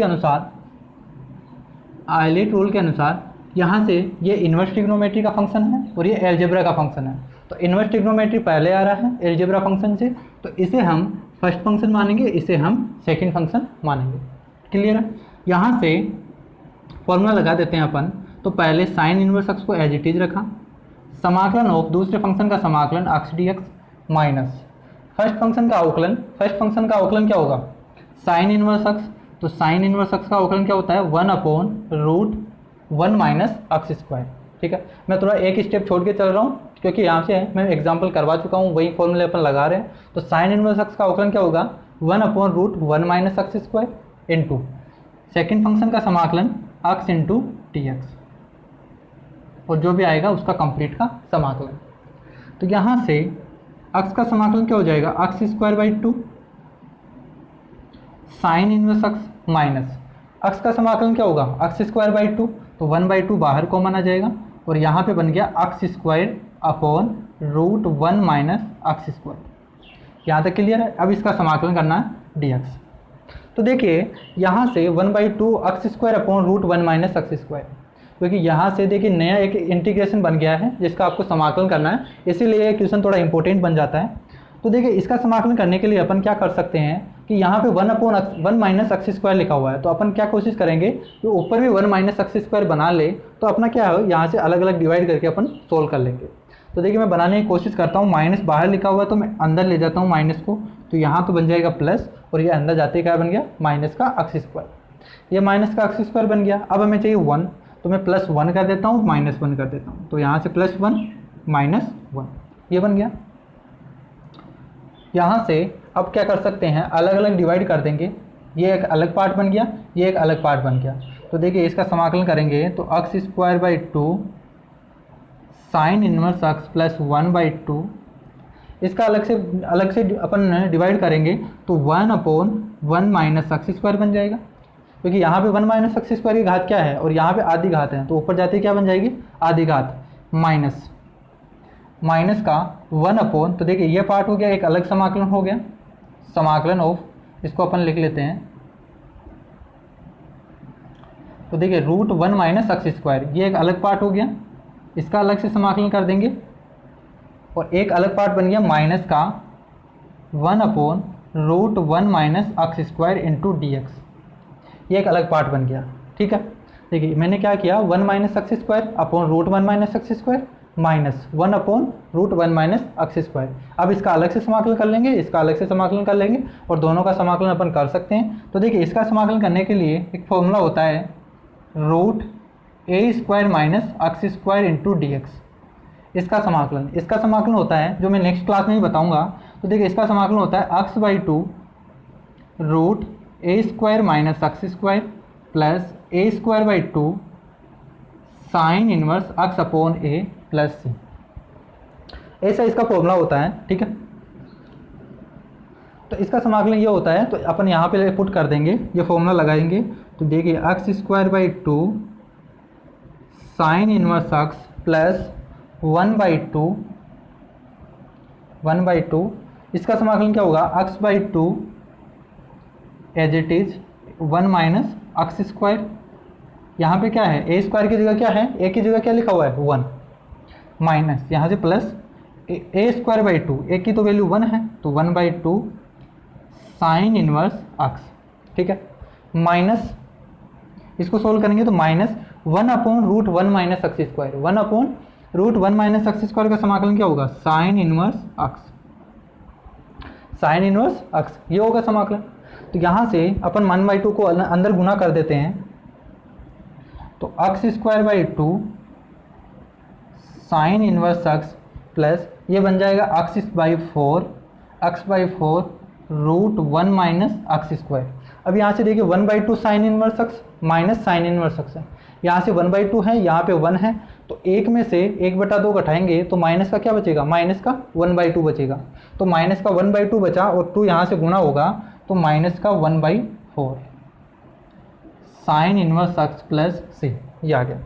के अनुसार यहाँ से ये इन्वर्स ट्रिग्नोमेट्री का फंक्शन है और ये एलजेब्रा का फंक्शन है। तो इन्वर्स ट्रिग्नोमेट्री पहले आ रहा है एलजेब्रा फंक्शन से, तो इसे हम फर्स्ट फंक्शन मानेंगे, इसे हम सेकंड फंक्शन मानेंगे। क्लियर है? यहाँ से फॉर्मूला लगा देते हैं अपन। तो पहले साइन इनवर्स एक्स को एज इट इज रखा, समाकलन ऑफ दूसरे फंक्शन का समाकलन x d x minus first function का अवकलन क्या होगा साइन इनवर्स एक्स। तो साइन इनवर्स एक्स का अवकलन क्या होता है 1 upon root 1 minus x square. ठीक है, मैं थोड़ा एक स्टेप छोड़ के चल रहा हूँ क्योंकि यहाँ से मैं एग्जाम्पल करवा चुका हूँ, वही फॉर्मूले अपन लगा रहे हैं। तो साइन इनवर्स एक्स का अवकलन क्या होगा 1 upon root 1 minus x square into second function का समाकलन एक्स इंटू टी एक्स, और जो भी आएगा उसका कंप्लीट का समाकलन। तो यहाँ से एक्स का समाकलन क्या हो जाएगा X square by 2 sine inverse x minus x का समाकलन क्या होगा एक्स स्क्वायर बाई 2, तो 1/2 बाहर कॉमन आ जाएगा और यहाँ पे बन गया x square upon root 1 minus x square. यहाँ तक क्लियर है? अब इसका समाकलन करना है डी एक्स। तो देखिए यहाँ से 1/2 x square upon root 1 minus x square, क्योंकि यहाँ से देखिए नया एक इंटीग्रेशन बन गया है जिसका आपको समाकलन करना है, इसीलिए ये क्वेश्चन थोड़ा इंपॉर्टेंट बन जाता है। तो देखिए इसका समाकलन करने के लिए अपन क्या कर सकते हैं कि यहाँ पे 1 माइनस एक्स स्क्वायर लिखा हुआ है, तो अपन क्या कोशिश करेंगे कि ऊपर भी 1 माइनस एक्स स्क्वायर बना ले, तो अपना क्या है यहाँ से अलग अलग डिवाइड करके अपन सोल्व कर लेंगे। तो देखिए मैं बनाने की कोशिश करता हूँ, माइनस बाहर लिखा हुआ है तो मैं अंदर ले जाता हूँ माइनस को, तो यहाँ तो बन जाएगा प्लस और ये अंदर जाते ही क्या बन गया माइनस का एक्स स्क्वायर। ये माइनस का एक्स स्क्वायर बन गया। अब हमें चाहिए 1, तो मैं +1 कर देता हूँ -1 कर देता हूँ, तो यहाँ से +1 -1 ये बन गया। यहाँ से अब क्या कर सकते हैं अलग अलग डिवाइड कर देंगे, ये एक अलग पार्ट बन गया, ये एक अलग पार्ट बन गया। तो देखिए इसका समाकलन करेंगे तो x square by 2 sine inverse x plus 1/2, इसका अलग से अपन डिवाइड करेंगे तो 1 अपॉन 1 माइनस एक्स स्क्वायर बन जाएगा, क्योंकि यहाँ पे 1 माइनस एक्स स्क्वायर की घात क्या है और यहाँ पे आधी घात है, तो ऊपर जाते क्या बन जाएगी आधी घात माइनस का 1 अपॉन, तो देखिए ये पार्ट हो गया, एक अलग समाकलन हो गया, समाकलन ऑफ, इसको अपन लिख लेते हैं। तो देखिए रूट 1 माइनस एक्स स्क्वायर ये एक अलग पार्ट हो गया, इसका अलग से समाकलन कर देंगे, और एक अलग पार्ट बन गया माइनस का 1 upon root 1 minus x square into D x, ये एक अलग पार्ट बन गया। ठीक है, देखिए मैंने क्या किया 1 minus x square upon root 1 minus x square minus 1 upon root 1 minus x square. अब इसका अलग से समाकलन कर लेंगे, इसका अलग से समाकलन कर लेंगे, और दोनों का समाकलन अपन कर सकते हैं। तो देखिए इसका समाकलन करने के लिए एक फॉर्मूला होता है root A square minus x square into D X. इसका समाकलन होता है जो मैं नेक्स्ट क्लास में ही बताऊंगा। तो देखिए इसका समाकलन होता है X by 2 root A square minus x square plus A square by 2 sine inverse x upon A plus C, ऐसा इसका फॉर्मूला होता है। ठीक है, तो इसका समाकलन ये होता है, तो अपन यहाँ पे पुट कर देंगे, ये फॉर्मूला लगाएंगे। तो देखिए x square by 2 sine inverse x plus 1/2 इसका समाकलन क्या होगा, x by 2 as it is 1 minus x square. यहाँ पे क्या है, ए स्क्वायर की जगह क्या है, ए की जगह क्या लिखा हुआ है 1 माइनस यहाँ से plus A square by 2, A की तो वैल्यू 1 है तो 1/2 साइन इनवर्स एक्स। ठीक है, माइनस इसको सोल्व करेंगे तो minus 1/√1 minus x square, 1/√1 minus x square का समाकलन क्या होगा, sine inverse x, sine inverse x, ये होगा समाकलन। तो यहाँ से अपन 1/2 को अंदर गुना कर देते हैं, तो x square by 2 sine inverse x plus ये बन जाएगा x/4 √1 माइनस एक्स स्क्वायर। अब यहाँ से देखिए 1/2 sign inverse x minus sign inverse x है, यहाँ से 1/2 है, यहाँ पे 1 है, तो एक में से 1/2 घटाएंगे तो माइनस का क्या बचेगा, माइनस का 1/2 बचेगा। तो माइनस का 1/2 बचा और 2 यहाँ से गुना होगा तो माइनस का 1/4 sign inverse x plus C, ये आ गया।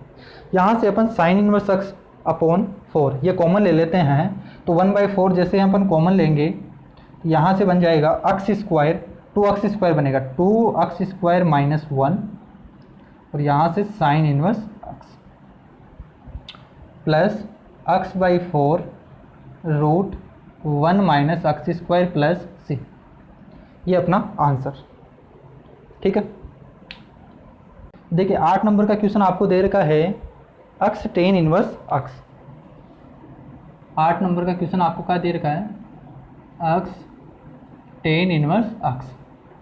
यहाँ से अपन साइन इनवर्स एक्स अपॉन 4 ये कॉमन ले लेते हैं, तो 1/4 जैसे अपन कॉमन लेंगे यहाँ से बन जाएगा एक्स स्क्वायर, 2x स्क्वायर बनेगा 2x स्क्वायर माइनस 1 और यहाँ से sine inverse x plus x/4 √1 minus x square plus C, ये अपना आंसर। ठीक है, देखिए 8 नंबर का क्वेश्चन आपको दे रखा है x tan inverse x। 8 number का क्वेश्चन आपको क्या दे रखा है, x tan इनवर्स x।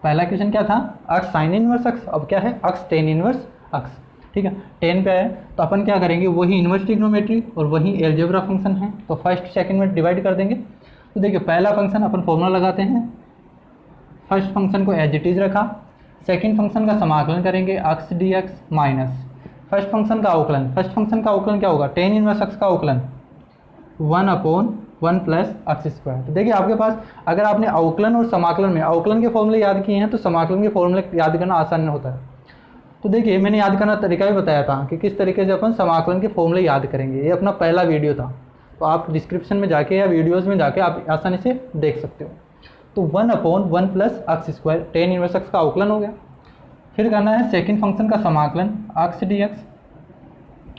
पहला क्वेश्चन क्या था, x sin इनवर्स x, अब क्या है x tan इनवर्स x। ठीक है, 10 पे है तो अपन क्या करेंगे, वही इनवर्स ट्रिग्नोमेट्री और वही एलजेब्रा फंक्शन है, तो फर्स्ट सेकंड में डिवाइड कर देंगे। तो देखिए पहला फंक्शन अपन फॉर्मूला लगाते हैं, फर्स्ट फंक्शन को एज इट इज रखा, सेकंड फंक्शन का समाकलन करेंगे x dx minus first function का अवकलन। फर्स्ट फंक्शन का अवकलन क्या होगा, tan इनवर्स x का अवकलन 1/1 प्लस एक्स स्क्वायर। तो देखिए आपके पास अगर आपने अवकलन और समाकलन में अवकलन के फॉर्मूले याद किए हैं तो समाकलन के फॉर्मूले याद करना आसान होता है। तो देखिए मैंने याद करना तरीका भी बताया था कि किस तरीके से अपन समाकलन के फॉर्मूले याद करेंगे, ये अपना पहला वीडियो था, तो आप डिस्क्रिप्शन में जाके या वीडियोज़ में जाके आप आसानी से देख सकते हो। तो 1/1 plus x square tan inverse x का अवकलन हो गया। फिर करना है सेकंड फंक्शन का समाकलन x dx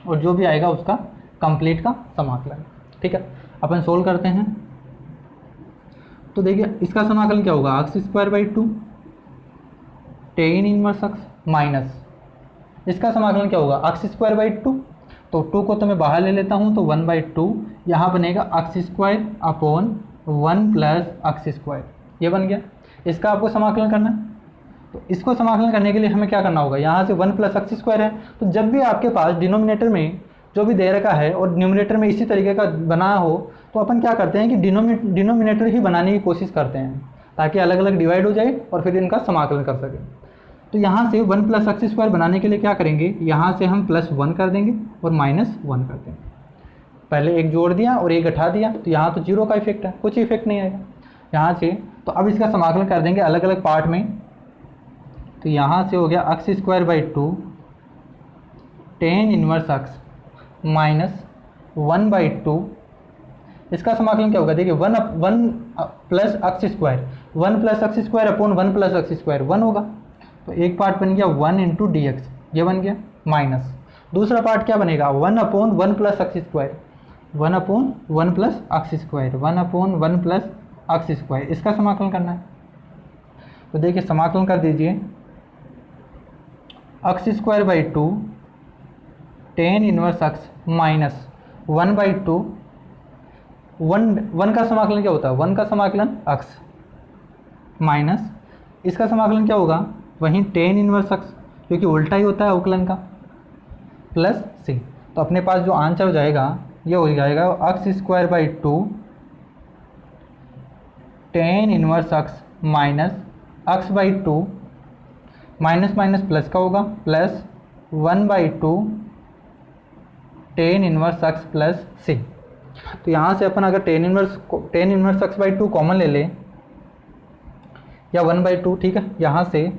और जो भी आएगा उसका कंप्लीट का समाकलन। ठीक है, अपन सोल्व करते हैं। तो देखिए इसका समाकलन क्या होगा, x square by 2 tan inverse x minus इसका समाकलन क्या होगा, एक्स स्क्वायर बाई 2, तो 2 को तो मैं बाहर ले लेता हूँ तो 1/2 यहाँ बनेगा x square upon 1 plus x square, ये बन गया। इसका आपको समाकलन करना है, तो इसको समाकलन करने के लिए हमें क्या करना होगा, यहाँ से 1 प्लस एक्स स्क्वायर है, तो जब भी आपके पास डिनोमिनेटर में जो भी दे रखा है और न्यूमरेटर में इसी तरीके का बना हो तो अपन क्या करते हैं कि डिनोमिनेटर ही बनाने की कोशिश करते हैं ताकि अलग अलग डिवाइड हो जाए और फिर इनका समाकलन कर सकें। तो यहाँ से 1 प्लस एक्स स्क्वायर बनाने के लिए क्या करेंगे, यहाँ से हम +1 कर देंगे और -1 कर देंगे। पहले एक जोड़ दिया और एक घटा दिया तो यहाँ तो 0 का इफेक्ट है, कुछ इफेक्ट नहीं आएगा यहाँ से। तो अब इसका समाकलन कर देंगे अलग अलग पार्ट में। तो यहाँ से हो गया x square by 2 tan inverse x minus 1/2, इसका समाकलन क्या होगा, देखिए 1 plus x square, 1 plus x square upon 1 plus x square 1 होगा, तो एक पार्ट बन गया 1 × dx, ये बन गया माइनस। दूसरा पार्ट क्या बनेगा, 1/1 plus x square, 1/1 plus x square, 1/1 plus x square, इसका समाकलन करना है। तो देखिए समाकलन कर दीजिए, x square by 2 tan inverse x minus 1/2, 1 का समाकलन क्या होता है, 1 का समाकलन x माइनस इसका समाकलन क्या होगा, वहीं tan इनवर्स x क्योंकि उल्टा ही होता है अवकलन का, प्लस c। तो अपने पास जो आंसर हो जाएगा ये हो जाएगा X square by 2 tan inverse x minus x/2 minus minus plus का होगा, plus 1/2 tan inverse x plus C. तो यहाँ से अपन अगर tan inverse X by 2 common ले ले, या 1/2, ठीक है, यहाँ से,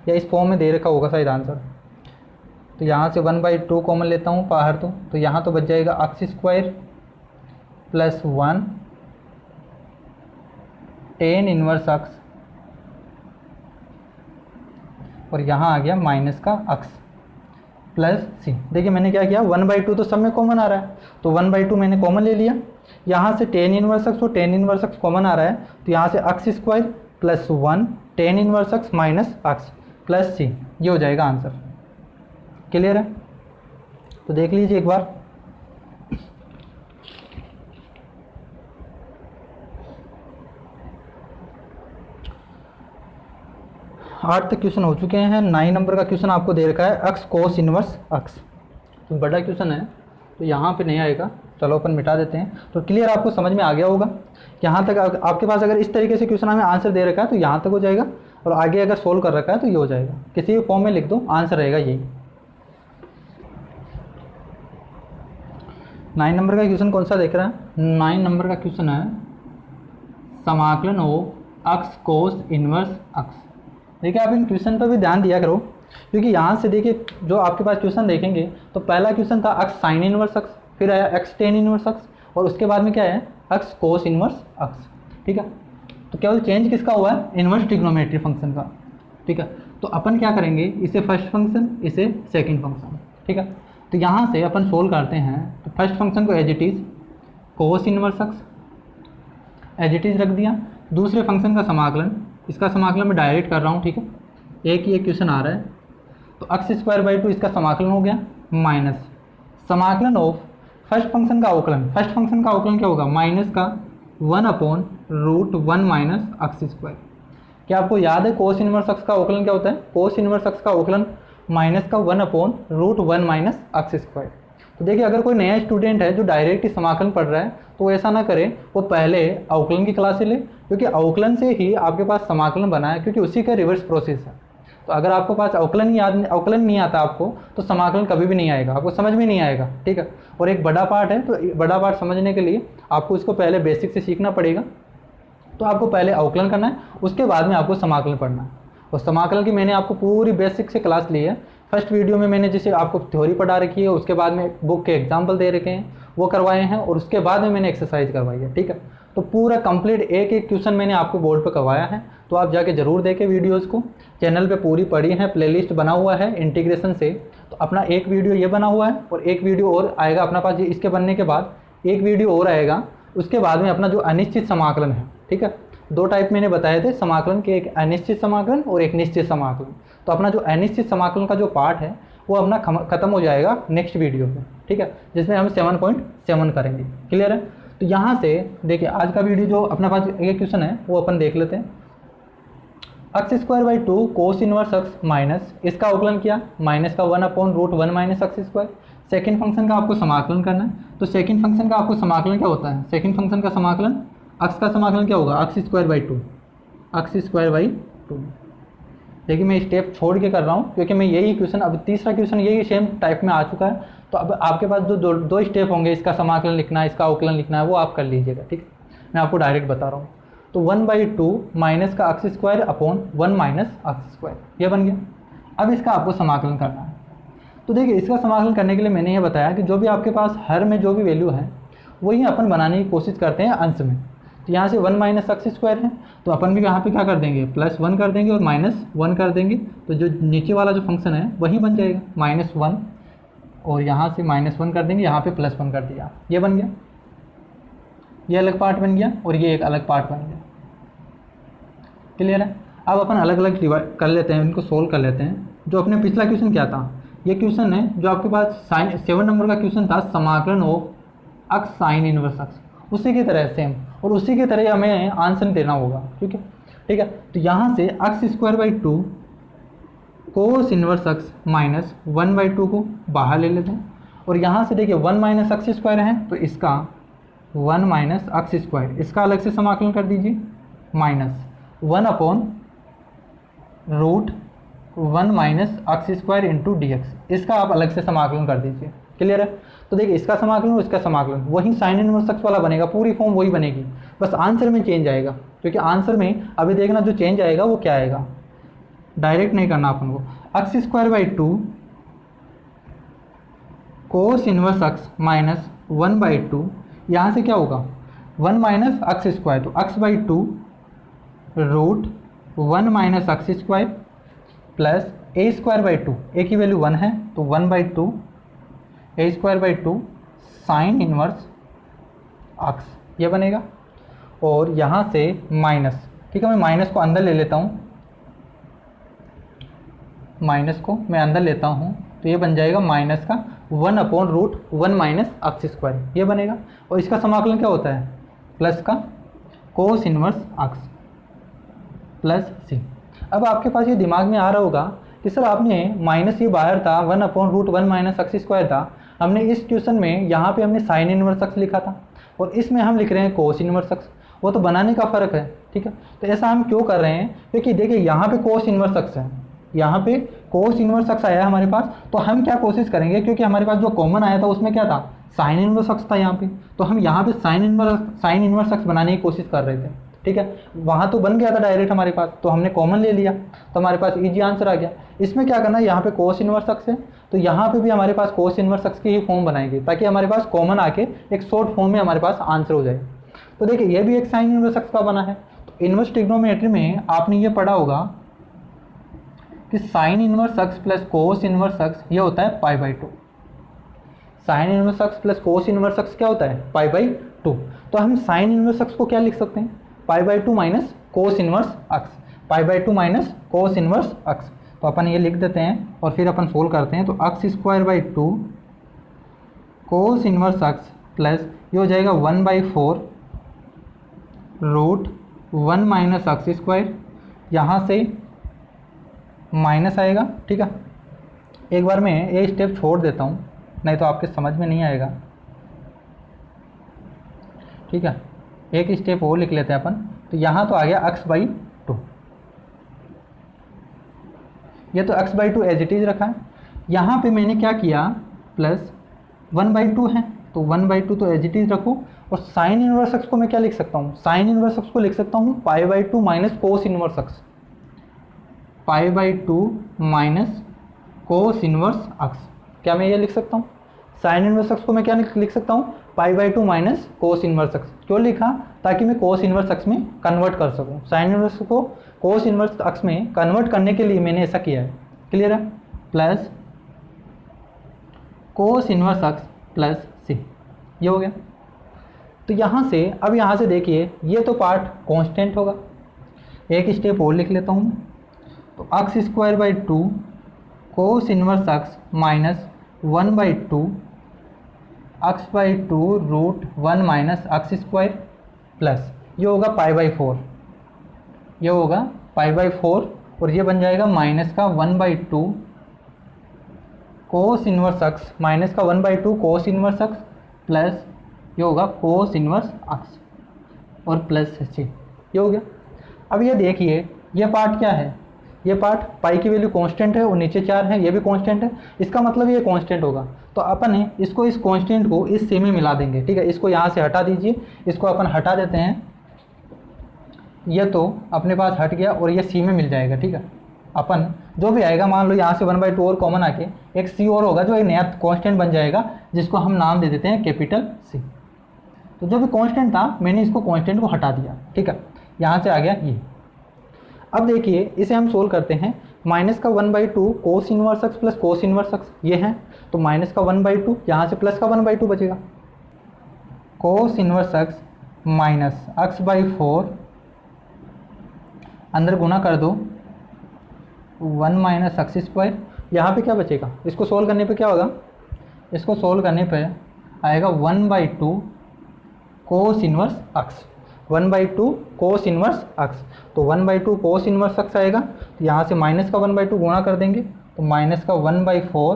या इस फॉर्म में दे रखा होगा शायद आंसर, तो यहाँ से 1/2 कॉमन लेता हूँ बाहर, तो यहाँ तो बच जाएगा X square plus 1 tan inverse X, और यहाँ आ गया माइनस का एक्स प्लस सी। देखिए मैंने क्या किया, 1/2 तो सब में कॉमन आ रहा है, तो 1/2 मैंने कॉमन ले लिया। यहाँ से टेन इनवर्स एक्स और टेन इनवर्स एक्स कॉमन आ रहा है, तो यहाँ से X square plus 1 tan inverse x minus X plus C, ये हो जाएगा आंसर। क्लियर है? तो देख लीजिए एक बार। आठ तक क्वेश्चन हो चुके हैं। 9 नंबर का क्वेश्चन आपको दे रखा है एक्स कोस इनवर्स एक्स, तो बड़ा क्वेश्चन है, तो यहाँ पे नहीं आएगा, चलो अपन मिटा देते हैं। तो क्लियर आपको समझ में आ गया होगा। यहाँ तक आपके पास अगर इस तरीके से क्वेश्चन हमें आंसर दे रखा है तो यहाँ तक हो जाएगा, और आगे अगर सोल्व कर रखा है तो ये हो जाएगा। किसी भी फॉर्म में लिख दो, आंसर रहेगा यही। 9 नंबर का क्वेश्चन कौन सा देख रहा है? 9 नंबर का क्वेश्चन है समाकलन of x cos inverse x. देखिए आप इन क्वेश्चन पर भी ध्यान दिया करो, क्योंकि यहाँ से देखिए जो आपके पास क्वेश्चन देखेंगे तो पहला क्वेश्चन था एक्स साइन इनवर्स एक्स, फिर आया एक्स टेन इनवर्स एक्स, और उसके बाद में क्या है, एक्स कोस इनवर्स एक्स। ठीक है, तो केवल चेंज किसका हुआ है? इनवर्स ट्रिग्नोमेट्री फंक्शन का। ठीक है, तो अपन क्या करेंगे, इसे फर्स्ट फंक्शन, इसे सेकंड फंक्शन। ठीक है, तो यहाँ से अपन सोल्व करते हैं। तो फर्स्ट फंक्शन को as it is cos inverse x as it is रख दिया। दूसरे फंक्शन का समाकलन, इसका समाकलन मैं डायरेक्ट कर रहा हूँ। ठीक है, एक ही एक क्वेश्चन आ रहा है, तो एक्स स्क्वायर बाई 2 इसका समाकलन हो गया, माइनस समाकलन ऑफ फर्स्ट फंक्शन का अवकलन। फर्स्ट फंक्शन का अवकलन क्या होगा? माइनस का 1/√1 माइनस एक्स स्क्वायर। क्या आपको याद है कोस इनवर्स एक्स का अवकलन क्या होता है? कोस इनवर्स एक्स का अवकलन माइनस का 1/√1 माइनस एक्स स्क्वायर। तो देखिए अगर कोई नया स्टूडेंट है जो डायरेक्ट ही समाकलन पढ़ रहा है, तो वो ऐसा ना करे, वो पहले अवकलन की क्लास से ले, क्योंकि अवकलन से ही आपके पास समाकलन बना है, क्योंकि उसी का रिवर्स प्रोसेस है। तो अगर आपके पास अवकलन नहीं आता आपको, तो समाकलन कभी भी नहीं आएगा, आपको समझ में नहीं आएगा। ठीक है, और एक बड़ा पार्ट है, तो बड़ा पार्ट समझने के लिए आपको इसको पहले बेसिक से सीखना पड़ेगा। तो आपको पहले अवकलन करना है, उसके बाद में आपको समाकलन पढ़ना है। और समाकलन की मैंने आपको पूरी बेसिक से क्लास ली है। फर्स्ट वीडियो में मैंने जैसे आपको थ्योरी पढ़ा रखी है, उसके बाद में बुक के एग्जाम्पल दे रखे हैं, वो करवाए हैं, और उसके बाद में मैंने एक्सरसाइज करवाई है। ठीक है, तो पूरा कंप्लीट एक एक क्वेश्चन मैंने आपको बोर्ड पर करवाया है, तो आप जाके जरूर देखें वीडियोज़ को। चैनल पे पूरी पड़ी है, प्लेलिस्ट बना हुआ है इंटीग्रेशन से। तो अपना एक वीडियो ये बना हुआ है, और एक वीडियो और आएगा अपना पास, इसके बनने के बाद एक वीडियो और आएगा, उसके बाद में अपना जो अनिश्चित समाकलन है। ठीक है, दो टाइप मैंने बताए थे समाकलन के, एक अनिश्चित समाकलन और एक निश्चित समाकलन। तो अपना जो अनिश्चित समाकलन का जो पार्ट है वो अपना खत्म हो जाएगा नेक्स्ट वीडियो में। ठीक है, जिसमें हम 7.7 करेंगे। क्लियर है? तो यहाँ से देखिए आज का वीडियो जो अपने पास एक क्वेश्चन है वो अपन देख लेते हैं। X square by 2 cos inverse x minus, इसका अवकलन किया, माइनस का 1/√1 minus x square. Second function का आपको समाकलन करना है। तो सेकेंड फंक्शन का आपको समाकलन क्या होता है? सेकेंड फंक्शन का समाकलन, एक्स का समाकलन क्या होगा? X square by 2, x square by 2। देखिए मैं स्टेप छोड़ के कर रहा हूँ, क्योंकि मैं यही क्वेश्चन, अब तीसरा क्वेश्चन यही सेम टाइप में आ चुका है। तो अब आपके पास जो दो स्टेप होंगे, इसका समाकलन लिखना है, इसका अवकलन लिखना है, वो आप कर लीजिएगा। ठीक है, मैं आपको डायरेक्ट बता रहा हूँ। तो 1/2 माइनस का x square upon 1 minus x square, ये बन गया। अब इसका आपको समाकलन करना है। तो देखिए इसका समाकलन करने के लिए मैंने ये बताया कि जो भी आपके पास हर में जो भी वैल्यू है वही अपन बनाने की कोशिश करते हैं अंश में। तो यहाँ से 1 माइनस एक्स स्क्वायर है, तो अपन भी यहाँ पे क्या कर देंगे? +1 कर देंगे और -1 कर देंगे। तो जो नीचे वाला जो फंक्शन है वही बन जाएगा -1, और यहाँ से -1 कर देंगे, यहाँ पे +1 कर दिया, ये बन गया। ये अलग पार्ट बन गया और ये एक अलग पार्ट बन गया। क्लियर है? अब अपन अलग अलग डिवाइड कर लेते हैं, इनको सोल्व कर लेते हैं। जो अपने पिछला क्वेश्चन क्या था, ये क्वेश्चन है जो आपके पास 7 नंबर का क्वेश्चन था, समाकलन of x sine inverse x. उसी की तरह सेम, और उसी की तरह हमें आंसर देना होगा। ठीक है, ठीक है। तो यहाँ से X square by 2 cos inverse x minus 1/2 को बाहर ले लेते हैं, और यहाँ से देखिए 1 माइनस एक्स स्क्वायर है, तो इसका 1 माइनस एक्स स्क्वायर, इसका अलग से समाकलन कर दीजिए, -1/√, 1 minus X square into D X, इसका आप अलग से समाकलन कर दीजिए। क्लियर है? तो देखिए इसका समाकलन और इसका समाकलन वही साइन इनवर्स एक्स वाला बनेगा, पूरी फॉर्म वही बनेगी, बस आंसर में चेंज आएगा। क्योंकि आंसर में अभी देखना जो चेंज आएगा वो क्या आएगा, डायरेक्ट नहीं करना अपन को। X square by 2 cos inverse X minus 1/2, यहाँ से क्या होगा 1 माइनस अक्स स्क्वायर, तो X by 2 root 1 minus X square plus A square by 2, A की वैल्यू 1 है तो 1/2 A square by 2 sine inverse X, ये बनेगा। और यहाँ से माइनस, ठीक है, मैं माइनस को अंदर ले लेता हूँ, माइनस को मैं अंदर लेता हूँ तो ये बन जाएगा माइनस का 1/√1 माइनस अक्स स्क्वायर, ये बनेगा। और इसका समाकलन क्या होता है, प्लस का कोस इनवर्स अक्स प्लस सी। अब आपके पास ये दिमाग में आ रहा होगा कि सर आपने माइनस ये बाहर था, 1/√1 माइनस अक्स स्क्वायर था, हमने इस क्वेश्चन में यहाँ पे हमने साइन इनवर्स अक्स लिखा था और इसमें हम लिख रहे हैं कोस इनवर्स अक्स, वो तो बनाने का फ़र्क है। ठीक है, तो ऐसा हम क्यों कर रहे हैं, क्योंकि देखिए यहाँ पे कोस इनवर्स अक्स है, यहाँ पे कोस इनवर्स अक्स आया है हमारे पास, तो हम क्या कोशिश करेंगे, क्योंकि हमारे पास जो कॉमन आया था उसमें क्या था, साइन इनवर्स अक्स था यहाँ पे, तो हम यहाँ पे साइन इनवर्स अक्स बनाने की कोशिश कर रहे थे। ठीक है, वहाँ तो बन गया था डायरेक्ट हमारे पास, तो हमने कॉमन ले लिया तो हमारे पास इजी आंसर आ गया। इसमें क्या करना है, यहाँ पे कोस इनवर्स अक्स है तो यहाँ पे भी हमारे पास कोस इनवर्स अक्स की ही फॉर्म बनाएंगे ताकि हमारे पास कॉमन आके एक शॉर्ट फॉर्म में हमारे पास आंसर हो जाए। तो देखिए ये भी एक साइन इनवर्स अक्स का बना है। तो इनवर्स ट्रिग्नोमेट्री में आपने ये पढ़ा होगा कि sine inverse X plus cos inverse X ये होता है π/2। Sign inverse X plus cos inverse अक्स क्या होता है, π/2। तो हम साइन इनवर्स अक्स को क्या लिख सकते हैं, π/2 माइनस कोस इनवर्स अक्स, π/2 माइनस कोस इनवर्स अक्स। तो अपन ये लिख देते हैं और फिर अपन सोल्व करते हैं। तो X square by 2 cos inverse X plus ये हो जाएगा 1/4 रूट 1 माइनस अक्स स्क्वायर, यहाँ से माइनस आएगा। ठीक है, एक बार मैं ये स्टेप छोड़ देता हूँ नहीं तो आपके समझ में नहीं आएगा। ठीक है, एक स्टेप और लिख लेते हैं अपन। तो यहाँ तो आ गया x/2, ये तो x/2 एज इट इज रखा है। यहाँ पे मैंने क्या किया, प्लस 1/2 है तो 1/2 तो एज इट इज रखो। और साइन इनवर्स एक्स को मैं क्या लिख सकता हूँ, साइन इनवर्स एक्स को लिख सकता हूँ π/2 minus cos inverse X, π/2 minus cos inverse X. क्या मैं ये लिख सकता हूँ, साइन इनवर्स एक्स को मैं क्या लिख सकता हूँ, π/2 माइनस कोस इनवर्स एक्स। क्यों लिखा, ताकि मैं कोस इनवर्स एक्स में कन्वर्ट कर सकूँ। साइन इनवर्स को कोस इनवर्स एक्स में कन्वर्ट करने के लिए मैंने ऐसा किया है। क्लियर है, plus cos inverse x plus C, ये हो गया। तो यहाँ से अब यहाँ से देखिए ये तो पार्ट कांस्टेंट होगा। एक स्टेप और लिख लेता हूँ। तो x square by 2 cos inverse x minus 1/2 x/2 root 1 minus x square plus ये होगा π/4, ये होगा π/4 और ये बन जाएगा माइनस का 1/2 कोस इनवर्स एक्स, माइनस का 1/2 कोस इनवर्स एक्स प्लस ये होगा कोस इनवर्स एक्स और प्लस सी, ये हो गया। अब ये देखिए ये पार्ट क्या है, ये पार्ट पाई की वैल्यू कांस्टेंट है और नीचे 4 है, ये भी कांस्टेंट है, इसका मतलब ये कांस्टेंट होगा। तो अपन इसको इस कांस्टेंट को इस सी में मिला देंगे। ठीक है, इसको यहाँ से हटा दीजिए, इसको अपन हटा देते हैं, ये तो अपने पास हट गया और ये सी में मिल जाएगा। ठीक है, अपन जो भी आएगा मान लो यहाँ से 1/2 और कॉमन आके एक सी और होगा जो एक नया कांस्टेंट बन जाएगा जिसको हम नाम दे देते हैं कैपिटल सी। तो जो भी कांस्टेंट था मैंने इसको कांस्टेंट को हटा दिया। ठीक है, यहाँ से आ गया ये। अब देखिए इसे हम सोल्व करते हैं। माइनस का 1/2 कोस inverse x plus cos inverse x ये है, तो माइनस का 1/2 यहाँ से प्लस का 1/2 बचेगा। कोस इनवर्स एक्स माइनस x/4 अंदर गुना कर दो 1 माइनस एक्स स्क्वायर, यहाँ पे क्या बचेगा, इसको सोल्व करने पे क्या होगा, इसको सोल्व करने पे आएगा 1/2 कोस इनवर्स एक्स, 1/2 कोस इनवर्स एक्स। तो 1/2 कोस इनवर्स एक्स आएगा, तो यहाँ से माइनस का 1/2 गुणा कर देंगे तो माइनस का 1/4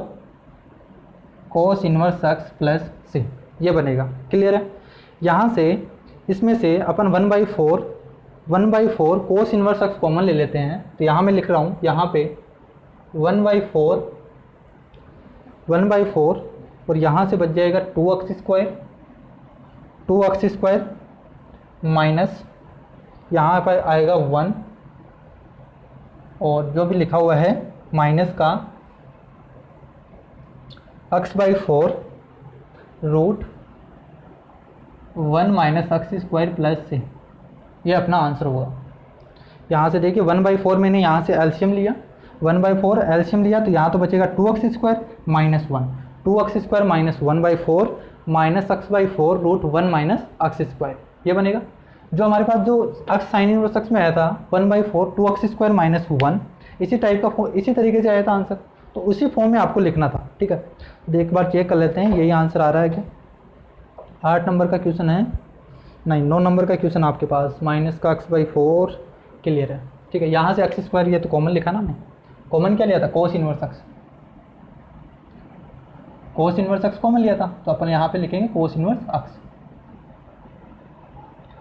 कोस इनवर्स एक्स प्लस सी, ये बनेगा। क्लियर है, यहाँ से इसमें से अपन 1/4 कोस इनवर्स एक्स कॉमन ले लेते हैं। तो यहाँ मैं लिख रहा हूँ, यहाँ पे 1/4 और यहाँ से बच जाएगा 2x² माइनस यहाँ पर आएगा 1 और जो भी लिखा हुआ है माइनस का x/4 root 1 minus x² plus से, ये अपना आंसर होगा। यहाँ से देखिए 1/4 मैंने यहाँ से एलसीएम लिया, 1/4 एलसीएम लिया तो यहाँ तो बचेगा 2x² minus 1, 2x² minus 1/4 minus x/4 root 1 minus x², ये बनेगा। जो हमारे पास जो x साइन इनवर्स x में आया था 1/4 2x² माइनस 1, इसी टाइप का इसी तरीके से आया था आंसर, तो उसी फॉर्म में आपको लिखना था, ठीक है। तो एक बार चेक कर लेते हैं यही आंसर आ रहा है क्या। 8 नंबर का क्वेश्चन है, नहीं 9 नंबर का क्वेश्चन आपके पास, माइनस का x/4 क्लियर है, ठीक है। यहाँ से x², ये तो कॉमन लिखा ना, मैं कॉमन क्या लिया था, cos inverse x, cos inverse x common लिया था, तो अपन यहाँ पे लिखेंगे कोस इनवर्स x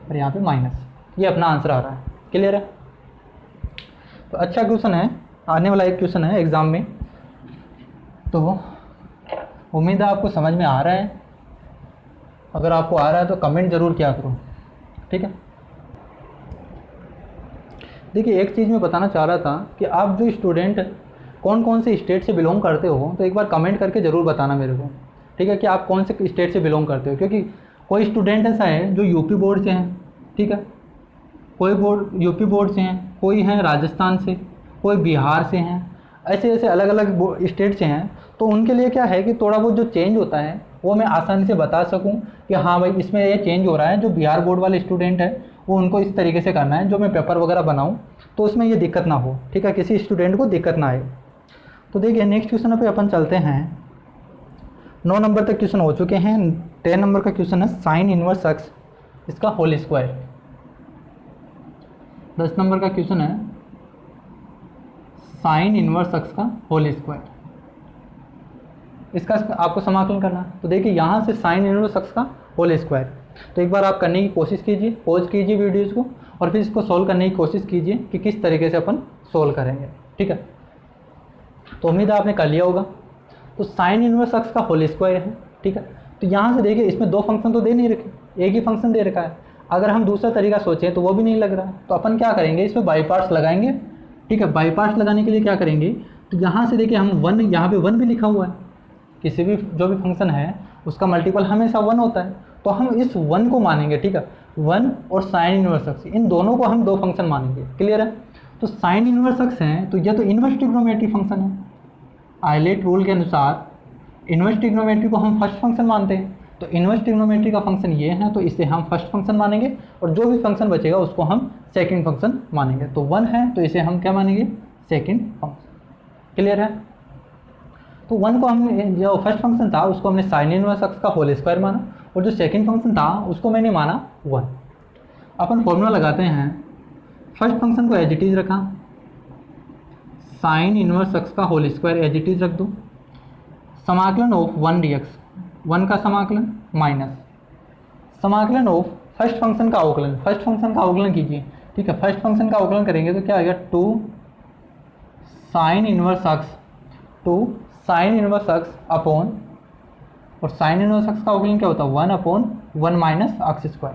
और यहाँ पे माइनस, ये अपना आंसर आ रहा है, क्लियर है। तो अच्छा क्वेश्चन है, आने वाला एक क्वेश्चन है एग्ज़ाम में, तो उम्मीद है आपको समझ में आ रहा है। अगर आपको आ रहा है तो कमेंट ज़रूर किया करो, ठीक है। देखिए एक चीज़ मैं बताना चाह रहा था कि आप जो स्टूडेंट कौन कौन से स्टेट से बिलोंग करते हो, तो एक बार कमेंट करके ज़रूर बताना मेरे को, ठीक है, कि आप कौन से स्टेट से बिलोंग करते हो। क्योंकि कोई स्टूडेंट ऐसा है जो यूपी बोर्ड से हैं, ठीक है, कोई बोर्ड यूपी बोर्ड से हैं, कोई हैं राजस्थान से, कोई बिहार से हैं, ऐसे ऐसे अलग अलग स्टेट से हैं। तो उनके लिए क्या है कि थोड़ा बहुत जो चेंज होता है वो मैं आसानी से बता सकूं कि हाँ भाई इसमें ये चेंज हो रहा है। जो बिहार बोर्ड वाले स्टूडेंट है वो उनको इस तरीके से करना है, जो मैं पेपर वगैरह बनाऊं तो उसमें ये दिक्कत ना हो, ठीक है, किसी स्टूडेंट को दिक्कत ना आए। तो देखिए नेक्स्ट क्वेश्चन पे अपन चलते हैं। 9 नंबर तक क्वेश्चन हो चुके हैं। 10 नंबर का क्वेश्चन है साइन इनवर्स x इसका होल स्क्वायर। 10 नंबर का क्वेश्चन है साइन इनवर्स x का होल स्क्वायर, इसका आपको समाकलन करना है। तो देखिए यहाँ से साइन इनवर्स x का होल स्क्वायर, तो एक बार आप करने की कोशिश कीजिए, पॉज कीजिए वीडियोज़ को और फिर इसको सॉल्व करने की कोशिश कीजिए कि किस तरीके से अपन सॉल्व करेंगे, ठीक है। तो उम्मीद है आपने कर लिया होगा। तो साइन इनवर्स x का होल स्क्वायर है, ठीक है। तो यहाँ से देखिए इसमें दो फंक्शन तो दे नहीं रखे, एक ही फंक्शन दे रखा है। अगर हम दूसरा तरीका सोचें तो वो भी नहीं लग रहा है, तो अपन क्या करेंगे, इसमें बाई पार्ट्स लगाएंगे, ठीक है। बाई पार्ट्स लगाने के लिए क्या करेंगे, तो यहाँ से देखिए हम 1, यहाँ पे 1 भी लिखा हुआ है, किसी भी जो भी फंक्शन है उसका मल्टीपल हमेशा 1 होता है, तो हम इस 1 को मानेंगे, ठीक है। 1 और साइन इनवर्स x इन दोनों को हम दो फंक्शन मानेंगे, क्लियर है। तो साइन इनवर्स x है तो यह तो इनवर्स ट्रिग्नोमेट्री फंक्शन है। आइलेट रूल के अनुसार इनवर्स ट्रिग्नोमेट्री को हम फर्स्ट फंक्शन मानते हैं, तो इनवर्स ट्रिग्नोमेट्री का फंक्शन ये है, तो इसे हम फर्स्ट फंक्शन मानेंगे और जो भी फंक्शन बचेगा उसको हम सेकंड फंक्शन मानेंगे। तो 1 है तो इसे हम क्या मानेंगे, सेकंड फंक्शन, क्लियर है। तो 1 को हमने, जो फर्स्ट फंक्शन था उसको हमने साइन इनवर्स x का होल स्क्वायर माना और जो सेकंड फंक्शन था उसको मैंने माना 1। अपन फॉर्मूला लगाते हैं, फर्स्ट फंक्शन को एज इट इज़ रखा, साइन इनवर्स x का whole square as it is रख दो, समाकलन ऑफ 1 dx, 1 का समाकलन माइनस समाकलन ऑफ फर्स्ट फंक्शन का अवकलन, फर्स्ट फंक्शन का अवकलन कीजिए, ठीक है। फर्स्ट फंक्शन का अवकलन करेंगे तो क्या आएगा, 2 sine inverse x, 2 sine inverse x upon, और साइन इनवर्स x का अवकलन क्या होता है, 1/1 माइनस x²।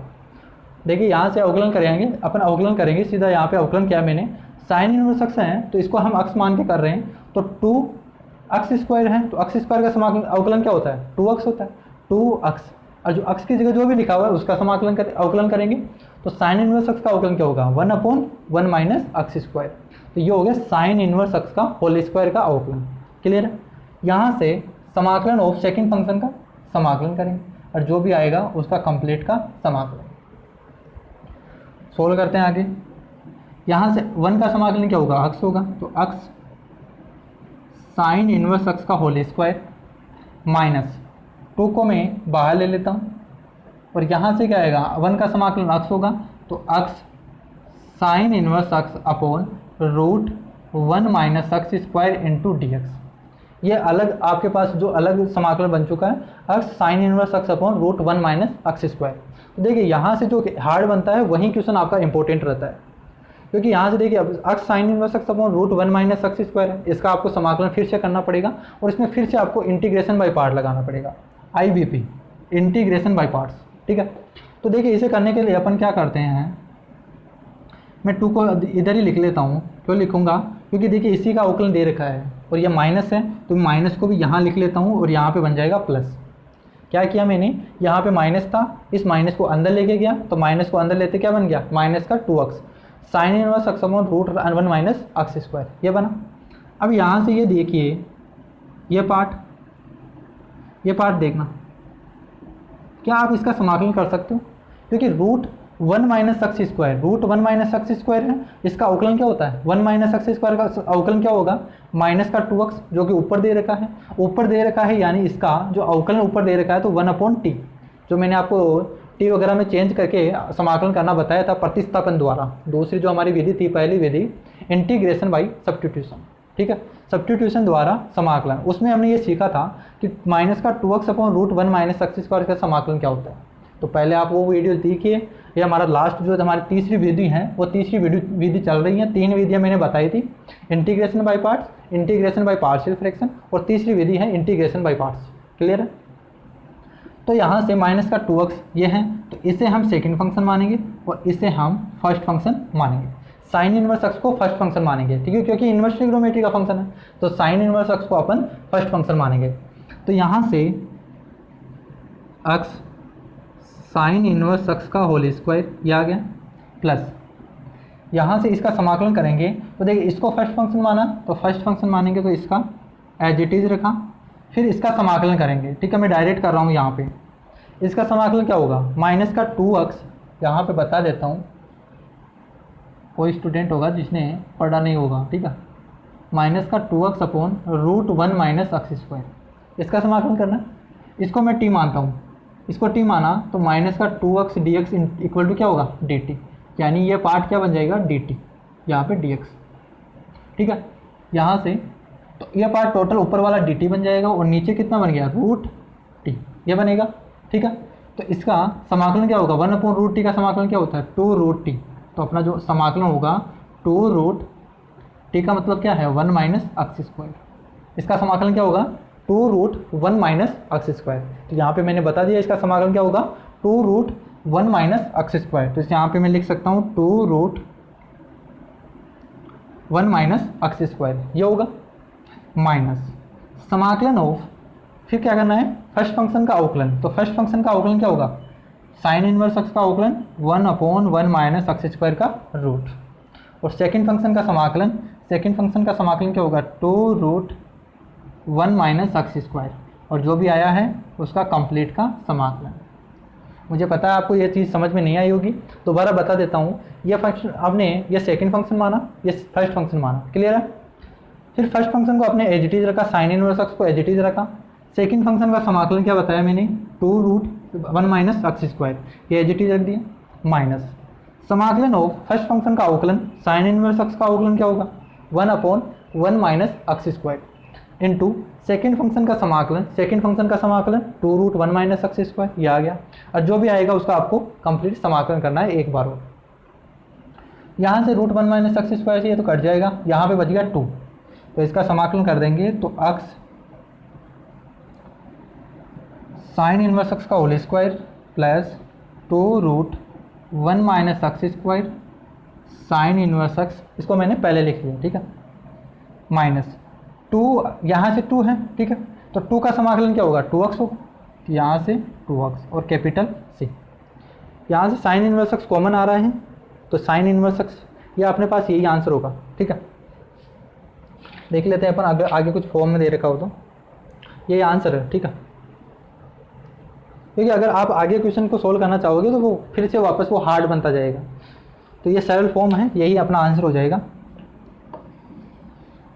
देखिए यहाँ से अवकलन करेंगे, अपन अवकलन करेंगे सीधा, यहाँ पे अवकलन क्या है, मैंने साइन इनवर्स x है तो इसको हम x मान के कर रहे हैं, तो 2x² है, तो x² का समाकलन अवकलन क्या होता है, 2x होता है, 2x, और जो x की जगह जो भी लिखा हुआ है उसका समाकलन अवकलन करेंगे, तो साइन इनवर्स x का अवकलन क्या होगा, 1/1 माइनस x²। तो ये हो गया साइन इनवर्स x का होल स्क्वायर का अवकलन, क्लियर है। यहाँ से समाकलन ऑफ सेकंड फंक्शन का समाकलन करेंगे और जो भी आएगा उसका कंप्लीट का समाकलन। सोल्व करते हैं आगे। यहाँ से 1 का समाकलन क्या होगा, x होगा, तो x साइन इनवर्स x का होल स्क्वायर माइनस 2 को मैं बाहर ले लेता हूँ और यहाँ से क्या आएगा, 1 का समाकलन x होगा, तो x sine inverse x upon root 1 minus x² into dx। ये अलग आपके पास जो अलग समाकलन बन चुका है, x sine inverse x upon root 1 minus x²। तो देखिए यहाँ से जो हार्ड बनता है वही क्वेश्चन आपका इंपॉर्टेंट रहता है, क्योंकि यहाँ से देखिए अब X sine inverse x upon root 1 minus x square है, इसका आपको समाकलन फिर से करना पड़ेगा और इसमें फिर से आपको इंटीग्रेशन बाय पार्ट लगाना पड़ेगा, IBP, इंटीग्रेशन बाय पार्ट्स, ठीक है। तो देखिए इसे करने के लिए अपन क्या करते हैं, मैं 2 को इधर ही लिख लेता हूँ। क्यों लिखूँगा, क्योंकि देखिए इसी का अवकलन दे रखा है और ये माइनस है, तो माइनस को भी यहाँ लिख लेता हूँ और यहाँ पे बन जाएगा प्लस। क्या किया मैंने, यहाँ पे माइनस था, इस माइनस को अंदर लेके गया, तो माइनस को अंदर लेते क्या बन गया, माइनस का 2x sine inverse x upon root 1 minus x square, ये बना। अब यहाँ से ये देखिए ये पार्ट देखना, क्या आप इसका समाकलन कर सकते हो, क्योंकि root 1 minus x square, root 1 minus x square है, इसका अवकलन क्या होता है, 1 माइनस एक्स स्क्वायर का अवकलन क्या होगा, माइनस का 2x जो कि ऊपर दे रखा है, यानी इसका जो अवकलन ऊपर दे रखा है तो 1/t, जो मैंने आपको टी वगैरह में चेंज करके समाकलन करना बताया था प्रतिस्थापन द्वारा। दूसरी जो हमारी विधि थी, पहली विधि इंटीग्रेशन बाई सब्स्टिट्यूशन, ठीक है, सब्स्टिट्यूशन द्वारा समाकलन, उसमें हमने ये सीखा था कि माइनस का 2x upon root 1 minus x square का समाकलन क्या होता है। तो पहले आप वो वीडियो देखिए, ये हमारा लास्ट जो हमारी तीसरी विधि है वो तीसरी विधि चल रही है, 3 विधियाँ मैंने बताई थी, integration by parts, integration by partial fraction और तीसरी विधि है इंटीग्रेशन बाय पार्ट्स। क्लियर है। तो यहाँ से माइनस का 2x ये है, तो इसे हम सेकंड फंक्शन मानेंगे और इसे हम फर्स्ट फंक्शन मानेंगे। साइन इनवर्स एक्स को फर्स्ट फंक्शन मानेंगे, ठीक है, क्योंकि इनवर्स ट्रिग्नोमेट्री का फंक्शन है, तो साइन इनवर्स एक्स को अपन फर्स्ट फंक्शन मानेंगे। तो यहाँ से एक्स साइन इनवर्स एक्स का होल स्क्वायर ये आ गया, प्लस यहाँ से इसका समाकलन करेंगे, तो देखिए इसको फर्स्ट फंक्शन माना, तो फर्स्ट फंक्शन मानेंगे तो इसका एज इट इज़ रखा, फिर इसका समाकलन करेंगे, ठीक है, मैं डायरेक्ट कर रहा हूँ यहाँ पे। इसका समाकलन क्या होगा, माइनस का 2x, यहाँ पे बता देता हूँ, कोई स्टूडेंट होगा जिसने पढ़ा नहीं होगा, ठीक है, माइनस का 2x upon root 1 minus x square, इसका समाकलन करना। इसको मैं t मानता हूँ, इसको t माना तो माइनस का 2x dx इक्वल टू क्या होगा, dt, यानी ये पार्ट क्या बन जाएगा, dt, यहाँ पे dx, ठीक है। यहाँ से तो ये पार्ट टोटल ऊपर वाला dt बन जाएगा और नीचे कितना बन गया, रूट t, ये बनेगा, ठीक है। तो इसका समाकलन क्या होगा, 1 अपॉन रूट t का समाकलन क्या होता है, 2 रूट t, तो अपना जो समाकलन होगा 2 रूट t का मतलब क्या है, 1 माइनस एक्स स्क्वायर, इसका समाकलन क्या होगा, 2 रूट 1 माइनस एक्स स्क्वायर। तो यहाँ पे मैंने बता दिया इसका समाकलन क्या होगा, 2 रूट 1 माइनस एक्स स्क्वायर, तो इस यहाँ पे मैं लिख सकता हूँ 2 रूट 1 माइनस एक्स स्क्वायर, ये होगा माइनस समाकलन ऑफ, फिर क्या करना है, फर्स्ट फंक्शन का अवकलन। तो फर्स्ट फंक्शन का अवकलन क्या होगा, साइन इनवर्स एक्स का अवकलन 1 अपॉन 1 माइनस एक्स स्क्वायर का रूट, और सेकंड फंक्शन का समाकलन, सेकंड फंक्शन का समाकलन क्या होगा, 2 रूट 1 माइनस एक्स स्क्वायर, और जो भी आया है उसका कंप्लीट का समाकलन। मुझे पता है आपको ये चीज़ समझ में नहीं आई होगी, दोबारा बता देता हूँ। ये फंक्शन आपने ये सेकंड फंक्शन माना, ये फर्स्ट फंक्शन माना, क्लियर है। फिर फर्स्ट फंक्शन को आपने एज इट इज रखा, साइन इनवर्स एक्स को एज इट इज रखा। सेकंड फंक्शन का समाकलन क्या बताया मैंने, 2 रूट 1 माइनस एक्स स्क्वायर, ये एज इट इज रख दिया, माइनस समाकलन ऑफ फर्स्ट फंक्शन का अवकलन, साइन इनवर्स एक्स का अवकलन क्या होगा, 1 upon 1 minus x square into second function का समाकलन, सेकेंड फंक्शन का समाकलन 2 रूट 1 माइनस एक्स स्क्वायर, ये आ गया। और जो भी आएगा उसका आपको कंप्लीट समाकलन करना है एक बार और। यहाँ से रूट 1 माइनस एक्स स्क्वायर से ये तो कट जाएगा, यहाँ पे बच गया 2, तो इसका समाकलन कर देंगे तो एक्स साइन इनवर्स एक्स का whole square plus 2 root 1 minus x square sine inverse x, इसको मैंने पहले लिख लिया, ठीक है, माइनस 2, यहाँ से 2 है, ठीक है, तो 2 का समाकलन क्या होगा, 2x होगा, तो यहाँ से 2x और कैपिटल C। यहाँ से साइन इनवर्स एक्स कॉमन आ रहा है, तो साइन इनवर्स एक्स ये अपने पास यही आंसर होगा, ठीक है। देख लेते हैं अपन, अगर आगे कुछ फॉर्म में दे रखा हो तो ये आंसर है, ठीक है, क्योंकि अगर आप आगे क्वेश्चन को सोल्व करना चाहोगे तो वो फिर से वापस वो हार्ड बनता जाएगा। तो ये सरल फॉर्म है, यही अपना आंसर हो जाएगा।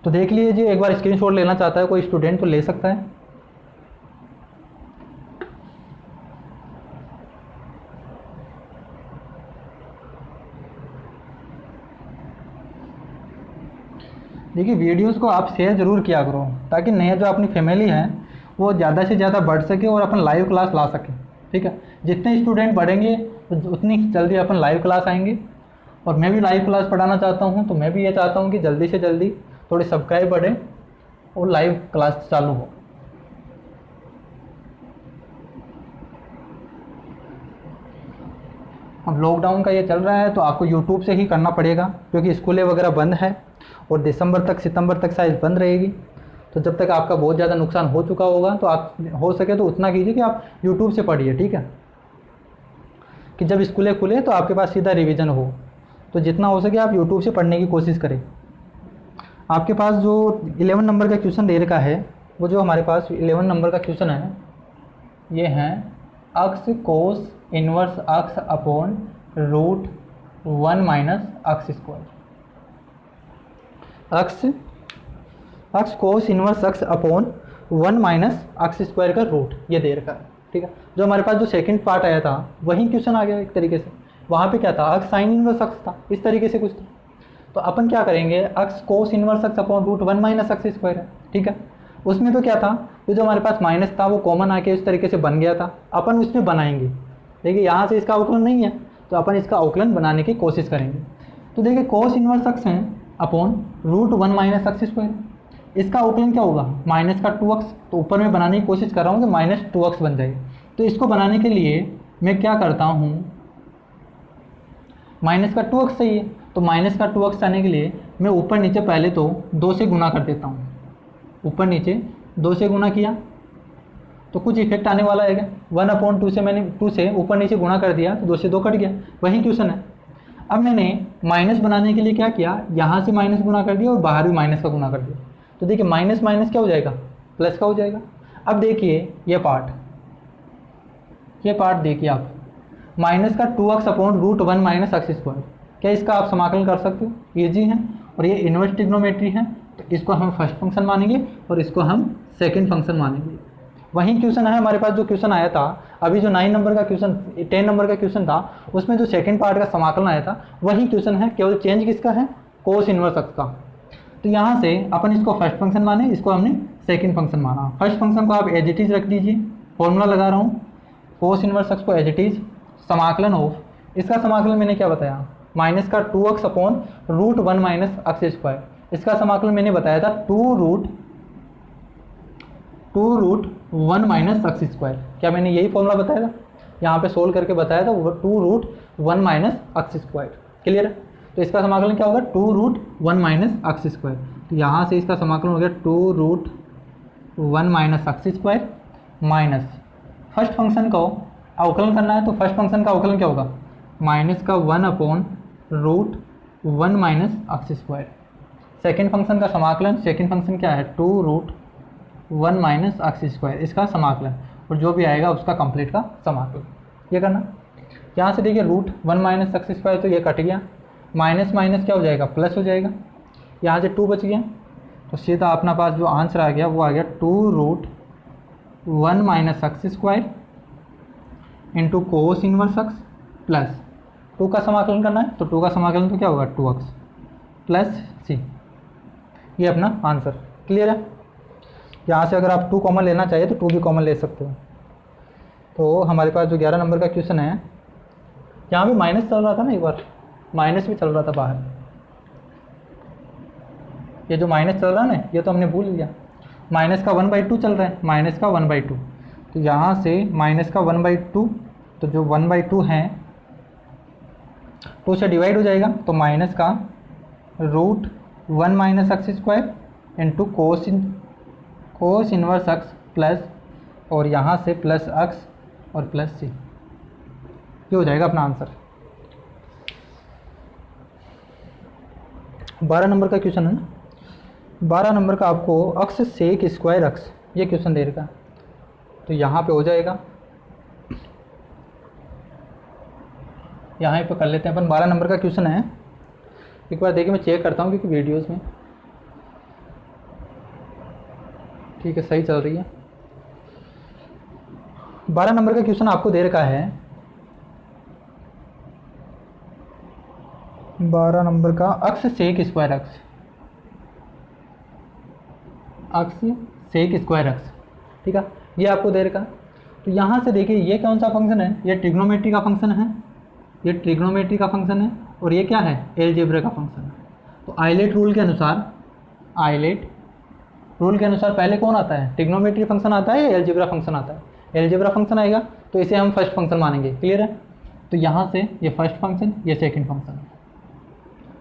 तो देख लीजिए, एक बार स्क्रीनशॉट लेना चाहता है कोई स्टूडेंट तो ले सकता है। देखिए वीडियोस को आप शेयर ज़रूर किया करो, ताकि नया जो अपनी फैमिली है वो ज़्यादा से ज़्यादा बढ़ सके और अपन लाइव क्लास ला सके, ठीक है। जितने स्टूडेंट बढ़ेंगे उतनी जल्दी अपन लाइव क्लास आएंगे और मैं भी लाइव क्लास पढ़ाना चाहता हूँ, तो मैं भी ये चाहता हूँ कि जल्दी से जल्दी थोड़े सब्सक्राइब बढ़े और लाइव क्लास चालू हो। अब लॉकडाउन का ये चल रहा है तो आपको यूट्यूब से ही करना पड़ेगा, क्योंकि स्कूलें वगैरह बंद है और सितंबर तक शायद बंद रहेगी। तो जब तक आपका बहुत ज़्यादा नुकसान हो चुका होगा तो आप हो सके तो उतना कीजिए कि आप यूट्यूब से पढ़िए, ठीक है, कि जब स्कूलें खुले तो आपके पास सीधा रिवीजन हो। तो जितना हो सके आप यूट्यूब से पढ़ने की कोशिश करें। आपके पास जो 11 नंबर का क्वेश्चन दे रखा है, वो जो हमारे पास 11 नंबर का क्वेश्चन है, ये है अक्स कोस इनवर्स अक्स upon root 1 minus X square. अक्स कोस इनवर्स अक्स अपॉन 1 माइनस अक्स स्क्वायर का रूट ये दे रखा है, ठीक है। जो हमारे पास जो सेकंड पार्ट आया था वही क्वेश्चन आ गया एक तरीके से। वहाँ पे क्या था, अक्स साइन इनवर्स अक्स था, इस तरीके से कुछ था। तो अपन क्या करेंगे, अक्स कोस इनवर्स अक्स upon root 1 minus X square है, ठीक है। उसमें तो क्या था, ये जो हमारे पास माइनस था वो कॉमन आके इस तरीके से बन गया था, अपन उसमें बनाएंगे। देखिए यहाँ से इसका अवकलन नहीं है तो अपन इसका अवकलन बनाने की कोशिश करेंगे। तो देखिए कोस इनवर्स अक्स है upon root 1 minus X square, इसका अवकलन क्या होगा, माइनस का 2x। तो ऊपर में बनाने की कोशिश कर रहा हूँ कि माइनस 2x बन जाए। तो इसको बनाने के लिए मैं क्या करता हूँ, माइनस का 2x चाहिए, तो माइनस का 2x आने के लिए मैं ऊपर नीचे पहले तो 2 से गुना कर देता हूँ। ऊपर नीचे 2 से गुना किया तो कुछ इफेक्ट आने वाला है क्या, 1/2 से मैंने 2 से ऊपर नीचे गुणा कर दिया तो 2 से 2 कट गया, वही क्वेश्चन है। अब मैंने माइनस बनाने के लिए क्या किया, यहाँ से माइनस गुना कर दिया और बाहर भी माइनस का गुना कर दिया। तो देखिए माइनस माइनस क्या हो जाएगा, प्लस का हो जाएगा। अब देखिए ये पार्ट देखिए आप, माइनस का 2x upon root 1 minus X square, क्या इसका आप समाकलन कर सकते हो, ईजी है। और ये इनवर्स ट्रिग्नोमेट्री है तो इसको हम फर्स्ट फंक्शन मानेंगे और इसको हम सेकंड फंक्शन मानेंगे। वही क्वेश्चन है हमारे पास जो क्वेश्चन आया था अभी, जो 9 नंबर का क्वेश्चन 10 नंबर का क्वेश्चन था, उसमें जो सेकंड पार्ट का समाकलन आया था वही क्वेश्चन है, केवल चेंज किसका है, कोस इनवर्स अक्स का। तो यहाँ से अपन इसको फर्स्ट फंक्शन माने, इसको हमने सेकंड फंक्शन माना। फर्स्ट फंक्शन को आप एज इट इज रख दीजिए, फॉर्मूला लगा रहा हूँ, कोस इनवर्स अक्स को एज इट इज, समाकलन ऑफ, इसका समाकलन मैंने क्या बताया, माइनस का 2x upon root 1 minus X square. इसका समाकलन मैंने बताया था 2 रूट 1 माइनस अक्स स्क्वायर। क्या मैंने यही फॉर्मूला बताया था, यहाँ पे सोल्व करके बताया था, 2 root 1 minus X square. Clear है। तो इसका समाकलन क्या होगा, 2 रूट 1 माइनस अक्स स्क्वायर। तो यहाँ से इसका समाकलन हो गया 2 root 1 minus X square minus first function को अवकलन करना है, तो फर्स्ट फंक्शन का अवकलन क्या होगा, माइनस का 1 upon root 1 minus X square. Second function का समाकलन, सेकेंड फंक्शन क्या है, 2 रूट 1 माइनस अक्स स्क्वायर, इसका समाकलन, और जो भी आएगा उसका कंप्लीट का समाकलन, ये करना। यहाँ से देखिए रूट 1 माइनस अक्स स्क्वायर, तो ये कट गया, माइनस माइनस क्या हो जाएगा, प्लस हो जाएगा। यहाँ से 2 बच गया, तो सीधा अपना पास जो आंसर आ गया वो आ गया 2 root 1 minus X square into cos inverse X plus 2 का समाकलन करना है, तो 2 का समाकलन तो क्या होगा, 2x प्लस सी, ये अपना आंसर। क्लियर है। यहाँ से अगर आप 2 कॉमन लेना चाहिए तो 2 भी कॉमन ले सकते हो। तो हमारे पास जो 11 नंबर का क्वेश्चन है, यहाँ भी माइनस चल रहा था ना, एक बार माइनस भी चल रहा था बाहर, ये जो माइनस चल रहा है ना, ये तो हमने भूल लिया, माइनस का 1/2 चल रहा है, माइनस का 1/2। तो यहाँ से माइनस का 1/2, तो जो 1/2 है 2 से डिवाइड हो जाएगा, तो माइनस का root 1 minus X square into cos inverse X plus, और यहाँ से प्लस अक्स और प्लस सी, ये हो जाएगा अपना आंसर। 12 नंबर का क्वेश्चन है ना, 12 नंबर का आपको अक्स सेक स्क्वायर अक्स ये क्वेश्चन दे रखा है, तो यहाँ पे हो जाएगा, यहाँ पे कर लेते हैं अपन। 12 नंबर का क्वेश्चन है, एक बार देखिए मैं चेक करता हूँ क्योंकि वीडियोस में ठीक है सही चल रही है। 12 नंबर का क्वेश्चन आपको दे रखा है, 12 नंबर का अक्स सेक स्क्वायर अक्स, अक्स सेक स्क्वायर अक्स, ठीक है, ये आपको दे रखा। तो यहाँ से देखिए ये कौन सा फंक्शन है, ये ट्रिग्नोमेट्री का फंक्शन है, ये ट्रिग्नोमेट्री का फंक्शन है, और ये क्या है, एलजेब्रा का फंक्शन है। तो आइलेट रूल के अनुसार पहले कौन आता है, ट्रिग्नोमेट्री फंक्शन आता है या एलजेब्रा फंक्शन आता है, एलजेब्रा फंक्शन आएगा, तो इसे हम फर्स्ट फंक्शन मानेंगे। क्लियर है। तो यहाँ से ये फर्स्ट फंक्शन, ये सेकंड फंक्शन,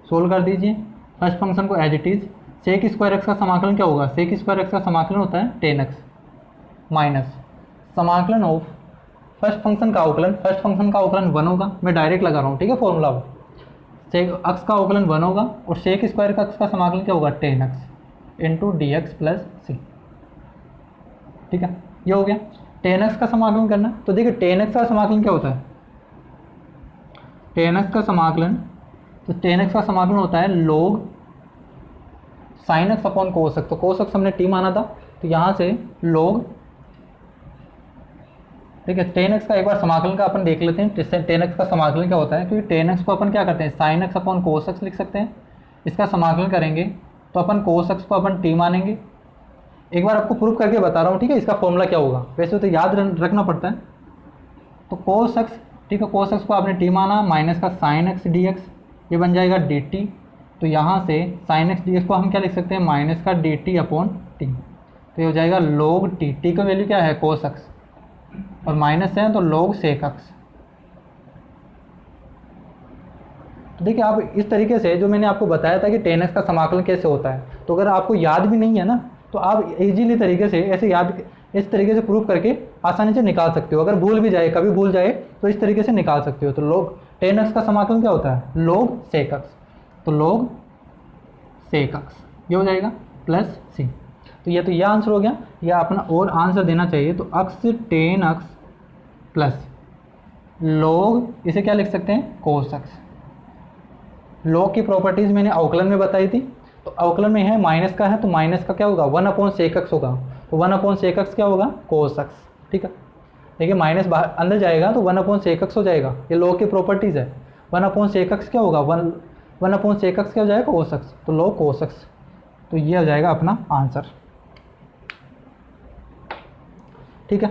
सोल्व कर दीजिए। फर्स्ट फंक्शन को as it is, sec square x का समाकलन क्या होगा, सेक स्क्वायर एक्स का समाकलन होता है 10x माइनस समाकलन ऑफ फर्स्ट फंक्शन का अवकलन, फर्स्ट फंक्शन का अवकलन 1 होगा, मैं डायरेक्ट लगा रहा हूँ, ठीक है, फॉर्मूला वो सेक अक्स का अवकलन 1 होगा और सेक स्क्वायर का अक्स का समाकलन क्या होगा 10x into D X plus C. ठीक है, ये हो गया। 10x का समाकलन करना, तो देखिए 10x का समाकलन क्या होता है, 10x का समाकलन, तो 10x का समाकलन होता है log sin x upon cos x। तो cos x हमने t माना था, तो यहाँ से log, ठीक है, 10x का एक बार समाकलन का अपन देख लेते हैं। 10x का समाकलन क्या होता है, क्योंकि 10x को अपन क्या करते हैं, sin x upon cos x लिख सकते हैं। इसका समाकलन करेंगे तो अपन cos x को अपन t मानेंगे। एक बार आपको प्रूफ करके बता रहा हूँ, ठीक है, इसका फॉर्मूला क्या होगा, वैसे तो याद रखना पड़ता है। तो cos x, ठीक है, cos x को आपने t माना, माइनस का sin x dx, ये बन जाएगा dt। तो यहाँ से sin x dx को हम क्या लिख सकते हैं, माइनस का dt अपॉन t। तो ये हो जाएगा log t, t का वैल्यू क्या है cos x, और माइनस से है तो log sec x। तो देखिए आप इस तरीके से, जो मैंने आपको बताया था कि 10x का समाकलन कैसे होता है, तो अगर आपको याद भी नहीं है ना, तो आप इजीली तरीके से ऐसे याद, इस तरीके से प्रूव करके आसानी से निकाल सकते हो। अगर भूल भी जाए, कभी भूल जाए, तो इस तरीके से निकाल सकते हो। तो log 10x का समाकलन क्या होता है, log sec x, तो log sec x ये हो जाएगा प्लस c। तो ये आंसर हो गया। या अपना और आंसर देना चाहिए, तो x 10x प्लस log, इसे क्या लिख सकते हैं, cos x। log की प्रॉपर्टीज़ मैंने अवकलन में बताई थी, तो अवकलन में है माइनस का है, तो माइनस का क्या होगा, 1 अपॉन sec x होगा, तो 1 अपॉन sec x क्या होगा, cos x। ठीक है, देखिए माइनस बाहर अंदर जाएगा तो 1 अपॉन sec x हो जाएगा, ये log की प्रॉपर्टीज़ है। 1 अपॉन sec x क्या होगा, 1 अपॉन sec x क्या हो जाएगा, cos x, तो log cos x। तो ये हो जाएगा अपना आंसर। ठीक है,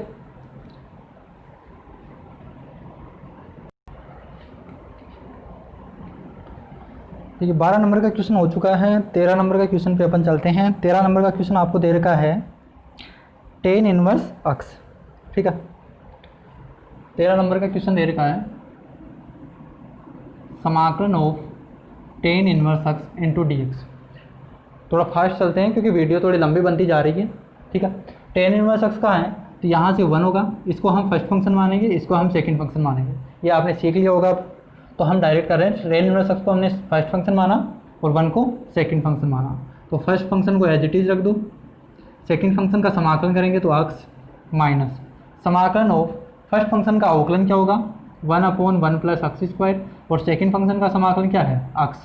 ठीक है, 12 नंबर का क्वेश्चन हो चुका है। 13 नंबर का क्वेश्चन पे अपन चलते हैं। 13 नंबर का क्वेश्चन आपको दे रखा है tan इनवर्स x। ठीक है, 13 नंबर का क्वेश्चन दे रखा है समाकलन of tan inverse x into D x. थोड़ा फास्ट चलते हैं क्योंकि वीडियो थोड़ी लंबी बनती जा रही है। ठीक है, tan इनवर्स x का है, तो यहाँ से 1 होगा, इसको हम फर्स्ट फंक्शन मानेंगे, इसको हम सेकंड फंक्शन मानेंगे। ये आपने सीख लिया होगा। तो हम डायरेक्ट कर रहे हैं, tan इनवर्स x को हमने फर्स्ट फंक्शन माना और 1 को सेकंड फंक्शन माना। तो फर्स्ट फंक्शन को एज इट इज़ रख दो, सेकंड फंक्शन का समाकलन करेंगे तो x माइनस समाकलन ऑफ फर्स्ट फंक्शन का अवकलन क्या होगा, 1 अपॉन 1 प्लस x स्क्वायर, और सेकंड फंक्शन का समाकलन क्या है, x,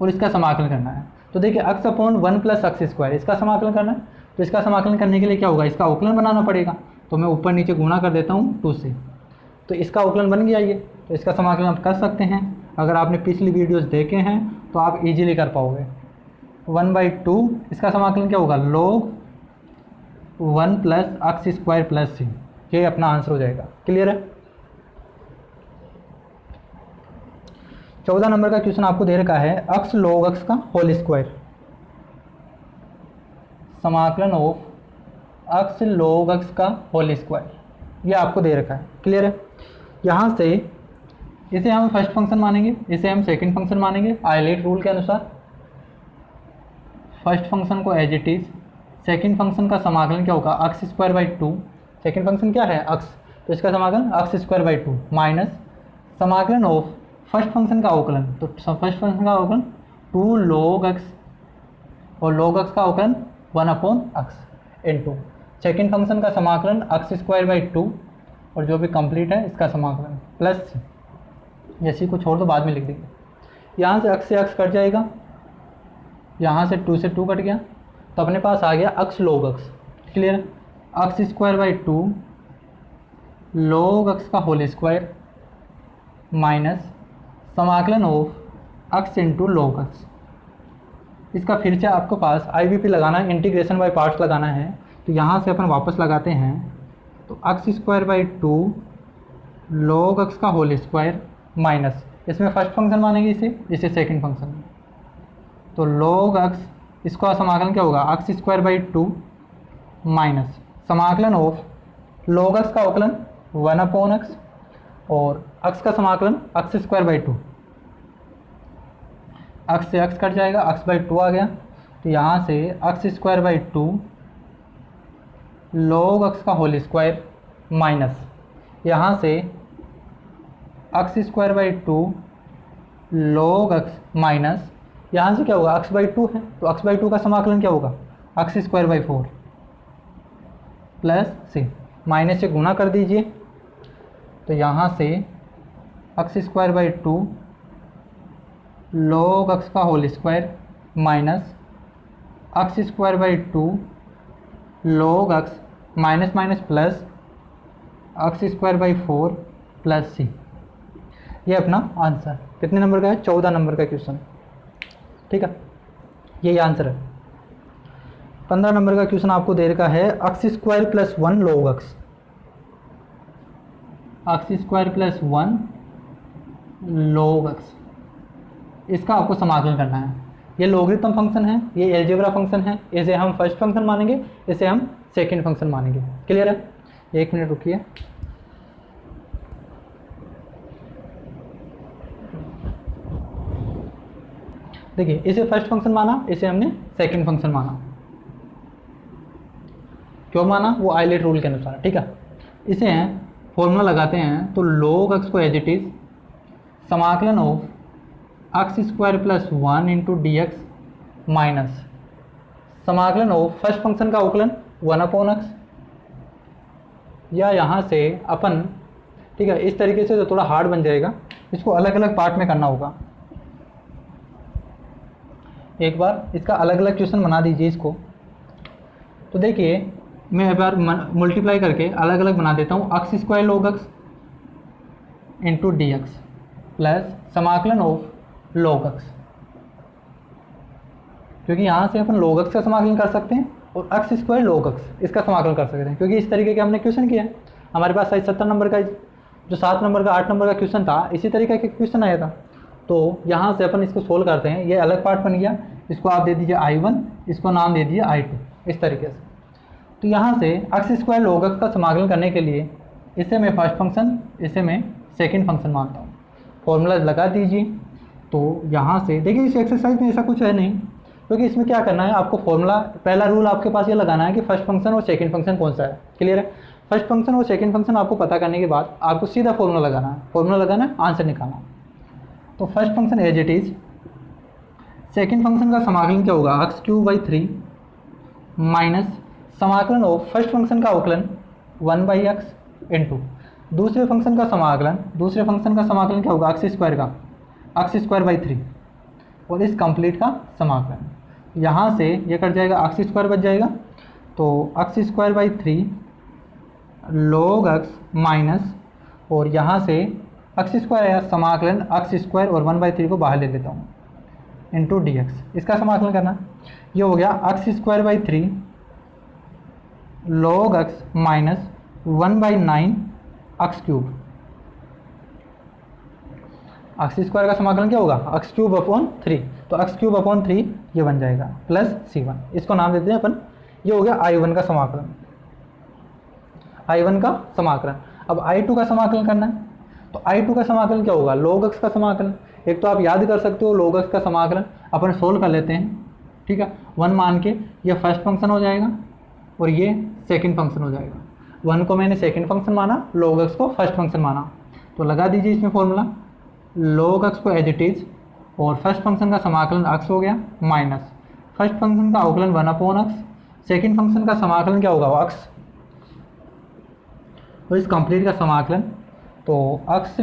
और इसका समाकलन करना है। तो देखिए x upon 1 plus x square, इसका समाकलन करना है, तो इसका समाकलन करने के लिए क्या होगा, इसका अवकलन बनाना पड़ेगा। तो मैं ऊपर नीचे गुणा कर देता हूँ 2 से, तो इसका अवकलन बन गया ये। तो इसका समाकलन आप कर सकते हैं। अगर आपने पिछली वीडियोस देखे हैं तो आप इजीली कर पाओगे। 1/2 इसका समाकलन क्या होगा, log 1 plus x square plus c, ये अपना आंसर हो जाएगा। क्लियर है। 14 नंबर का क्वेश्चन आपको दे रखा है x log x का होल स्क्वायर, समाकलन ऑफ x log x का होल स्क्वायर, ये आपको दे रखा है। क्लियर है। यहाँ से इसे हम फर्स्ट फंक्शन मानेंगे, इसे हम सेकंड फंक्शन मानेंगे आइलेट रूल के अनुसार। फर्स्ट फंक्शन को as it is, second function का समाकलन क्या होगा, x square by 2, second function क्या है x, तो इसका समाकलन x स्क्वायर बाई 2 माइनस समाकलन ऑफ फर्स्ट फंक्शन का अवकलन, तो फर्स्ट फंक्शन का अवकलन 2 log x, और log x का अवकलन 1 upon x into second function का समाकलन x स्क्वायर बाई 2, और जो भी कंप्लीट है इसका समाकलन प्लस जैसे को छोड़ दो, बाद में लिख देंगे। यहाँ से x से x कट जाएगा, यहाँ से 2 से 2 कट गया, तो अपने पास आ गया x log x। क्लियर है। x square by 2 log x का होल स्क्वायर माइनस समाकलन of x into log x। इसका फिर से आपको पास IVP लगाना है, इंटीग्रेशन बाई पार्ट्स लगाना है। तो यहाँ से अपन वापस लगाते हैं, तो x square by 2 log x का होल स्क्वायर माइनस इसमें फर्स्ट फंक्शन मानेंगे इसे सेकंड फंक्शन। तो log x इसका समाकलन क्या होगा, x स्क्वायर बाई 2 माइनस समाकलन ऑफ log x का अवकलन 1/x और x का समाकलन x स्क्वायर बाई 2। x से x कट जाएगा, x बाई 2 आ गया, तो यहाँ से x square by 2 log x का होल स्क्वायर माइनस यहाँ से x square by 2 log x minus यहाँ से क्या होगा, x बाई 2 है तो x बाई 2 का समाकलन क्या होगा, x square by 4 plus c, minus से गुना कर दीजिए, तो यहाँ से x square by 2 log x का whole square minus x square by 2 log x minus minus plus x square by 4 plus c। ये अपना आंसर कितने नंबर का है, 14 नंबर का क्वेश्चन। ठीक है, यही आंसर है। 15 नंबर का क्वेश्चन आपको दे रखा है x square plus 1 log x, x square plus 1 log x, इसका आपको समाकलन करना है। ये लॉगरिथम फंक्शन है, ये एलजेब्रा फंक्शन है, इसे हम फर्स्ट फंक्शन मानेंगे, इसे हम सेकंड फंक्शन मानेंगे। क्लियर है, 1 मिनट रुकिए। देखिए, इसे फर्स्ट फंक्शन माना, इसे हमने सेकंड फंक्शन माना। क्यों माना, वो आइलेट रूल के अनुसार। ठीक है, इसे फॉर्मूला लगाते हैं, तो log x को एज इट इज समाकलन of x square plus 1 into D x minus समाकलन ऑफ फर्स्ट फंक्शन का अवकलन 1/x, या यहाँ से अपन, ठीक है, इस तरीके से तो थोड़ा हार्ड बन जाएगा, इसको अलग अलग पार्ट में करना होगा। एक बार इसका अलग अलग क्वेश्चन बना दीजिए इसको। तो देखिए, मैं एक बार मल्टीप्लाई करके अलग अलग बना देता हूँ, x square log x into D X plus समाकलन ऑफ log x, क्योंकि यहाँ से अपन log x का समाकलन कर सकते हैं और x स्क्वायर log x इसका समाकलन कर सकते हैं, क्योंकि इस तरीके के हमने क्वेश्चन किया है। हमारे पास 70 नंबर का, जो 7 नंबर का 8 नंबर का क्वेश्चन था, इसी तरीके का क्वेश्चन आया था। तो यहाँ से अपन इसको सोल्व करते हैं। ये अलग पार्ट बन गया, इसको आप दे दीजिए I1, इसको नाम दे दीजिए I2, इस तरीके से। तो यहाँ से x स्क्वायर log x का समाकलन करने के लिए इसे मैं फर्स्ट फंक्शन, इसे मैं सेकंड फंक्शन मानता हूँ। फॉर्मूला लगा दीजिए। तो यहाँ से देखिए, इस एक्सरसाइज में ऐसा कुछ है नहीं, क्योंकि इसमें क्या करना है, आपको फॉर्मूला, पहला रूल आपके पास ये लगाना है कि फर्स्ट फंक्शन और सेकंड फंक्शन कौन सा है। क्लियर है, फर्स्ट फंक्शन और सेकंड फंक्शन आपको पता करने के बाद आपको सीधा फॉर्मूला लगाना है, आंसर निकालना है। तो first function as it is, second function का समाकलन क्या होगा, x³ 3 माइनस समाकलन ऑफ फर्स्ट फंक्शन का अवकलन 1/x इंटू दूसरे फंक्शन का समाकलन, क्या होगा, x स्क्वायर का x² बाई 3 और इस कंप्लीट का समाकलन। यहाँ से ये कट जाएगा, x स्क्वायर बच जाएगा, तो x² by 3 log x minus, और यहाँ से x स्क्वायर आया, समाकलन x स्क्वायर और 1/3 को बाहर ले लेता हूँ, इंटू डी एक्स, इसका समाकलन करना। ये हो गया x² by 3 log x minus 1/9 x³। x square का समाकलन क्या होगा, x³/3, तो x³/3 ये बन जाएगा, प्लस c1, इसको नाम देते हैं अपन। ये हो गया I1 का समाकलन, अब I2 का समाकलन करना है। तो I2 का समाकलन क्या होगा, log x का समाकलन। एक तो आप याद कर सकते हो, log x का समाकलन अपन सोल्व कर लेते हैं। ठीक है, 1 मान के ये फर्स्ट फंक्शन हो जाएगा और ये सेकंड फंक्शन हो जाएगा। 1 को मैंने सेकंड फंक्शन माना, log x को फर्स्ट फंक्शन माना, तो लगा दीजिए इसमें फॉर्मूला, log x को एज इट इज, और फर्स्ट फंक्शन का समाकलन x हो गया, माइनस फर्स्ट फंक्शन का अवकलन 1/x, सेकंड फंक्शन का समाकलन क्या होगा, x, तो इस कंप्लीट का समाकलन, तो x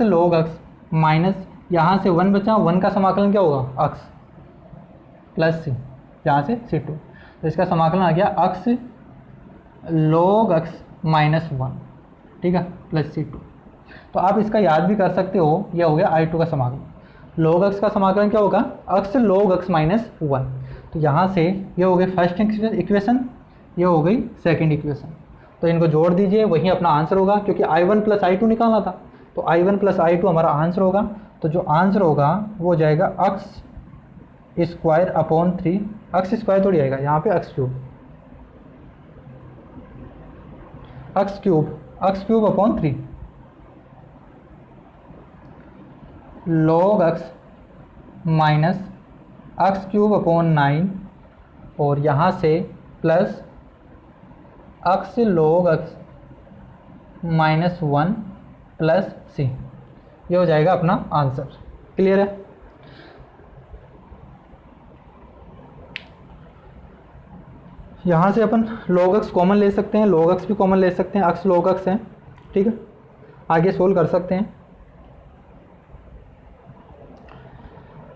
log x माइनस यहाँ से 1 बचा, 1 का समाकलन क्या होगा, x प्लस c, यहाँ से c2, तो इसका समाकलन आ गया x log x माइनस 1, ठीक है, प्लस c2। तो आप इसका याद भी कर सकते हो, यह हो गया I2 का समाकलन। log x का समाकलन क्या होगा, x log x माइनस 1, तो यहाँ से ये हो गई फर्स्ट इक्वेशन, ये हो गई सेकंड इक्वेशन, तो इनको जोड़ दीजिए, वही अपना आंसर होगा, क्योंकि I1 प्लस I2 निकालना था, तो I1 प्लस I2 हमारा आंसर होगा। तो जो आंसर होगा वो हो जाएगा X square upon 3, X square थोड़ी आएगा यहाँ पे, X cube, X cube upon 3 log X minus X cube upon 9 और यहाँ से plus X log X minus 1 plus C, ये हो जाएगा अपना आंसर। क्लियर है? यहाँ से अपन log x कॉमन ले सकते हैं, log x भी कॉमन ले सकते हैं, x log x है, ठीक है। आगे सोल्व कर सकते हैं।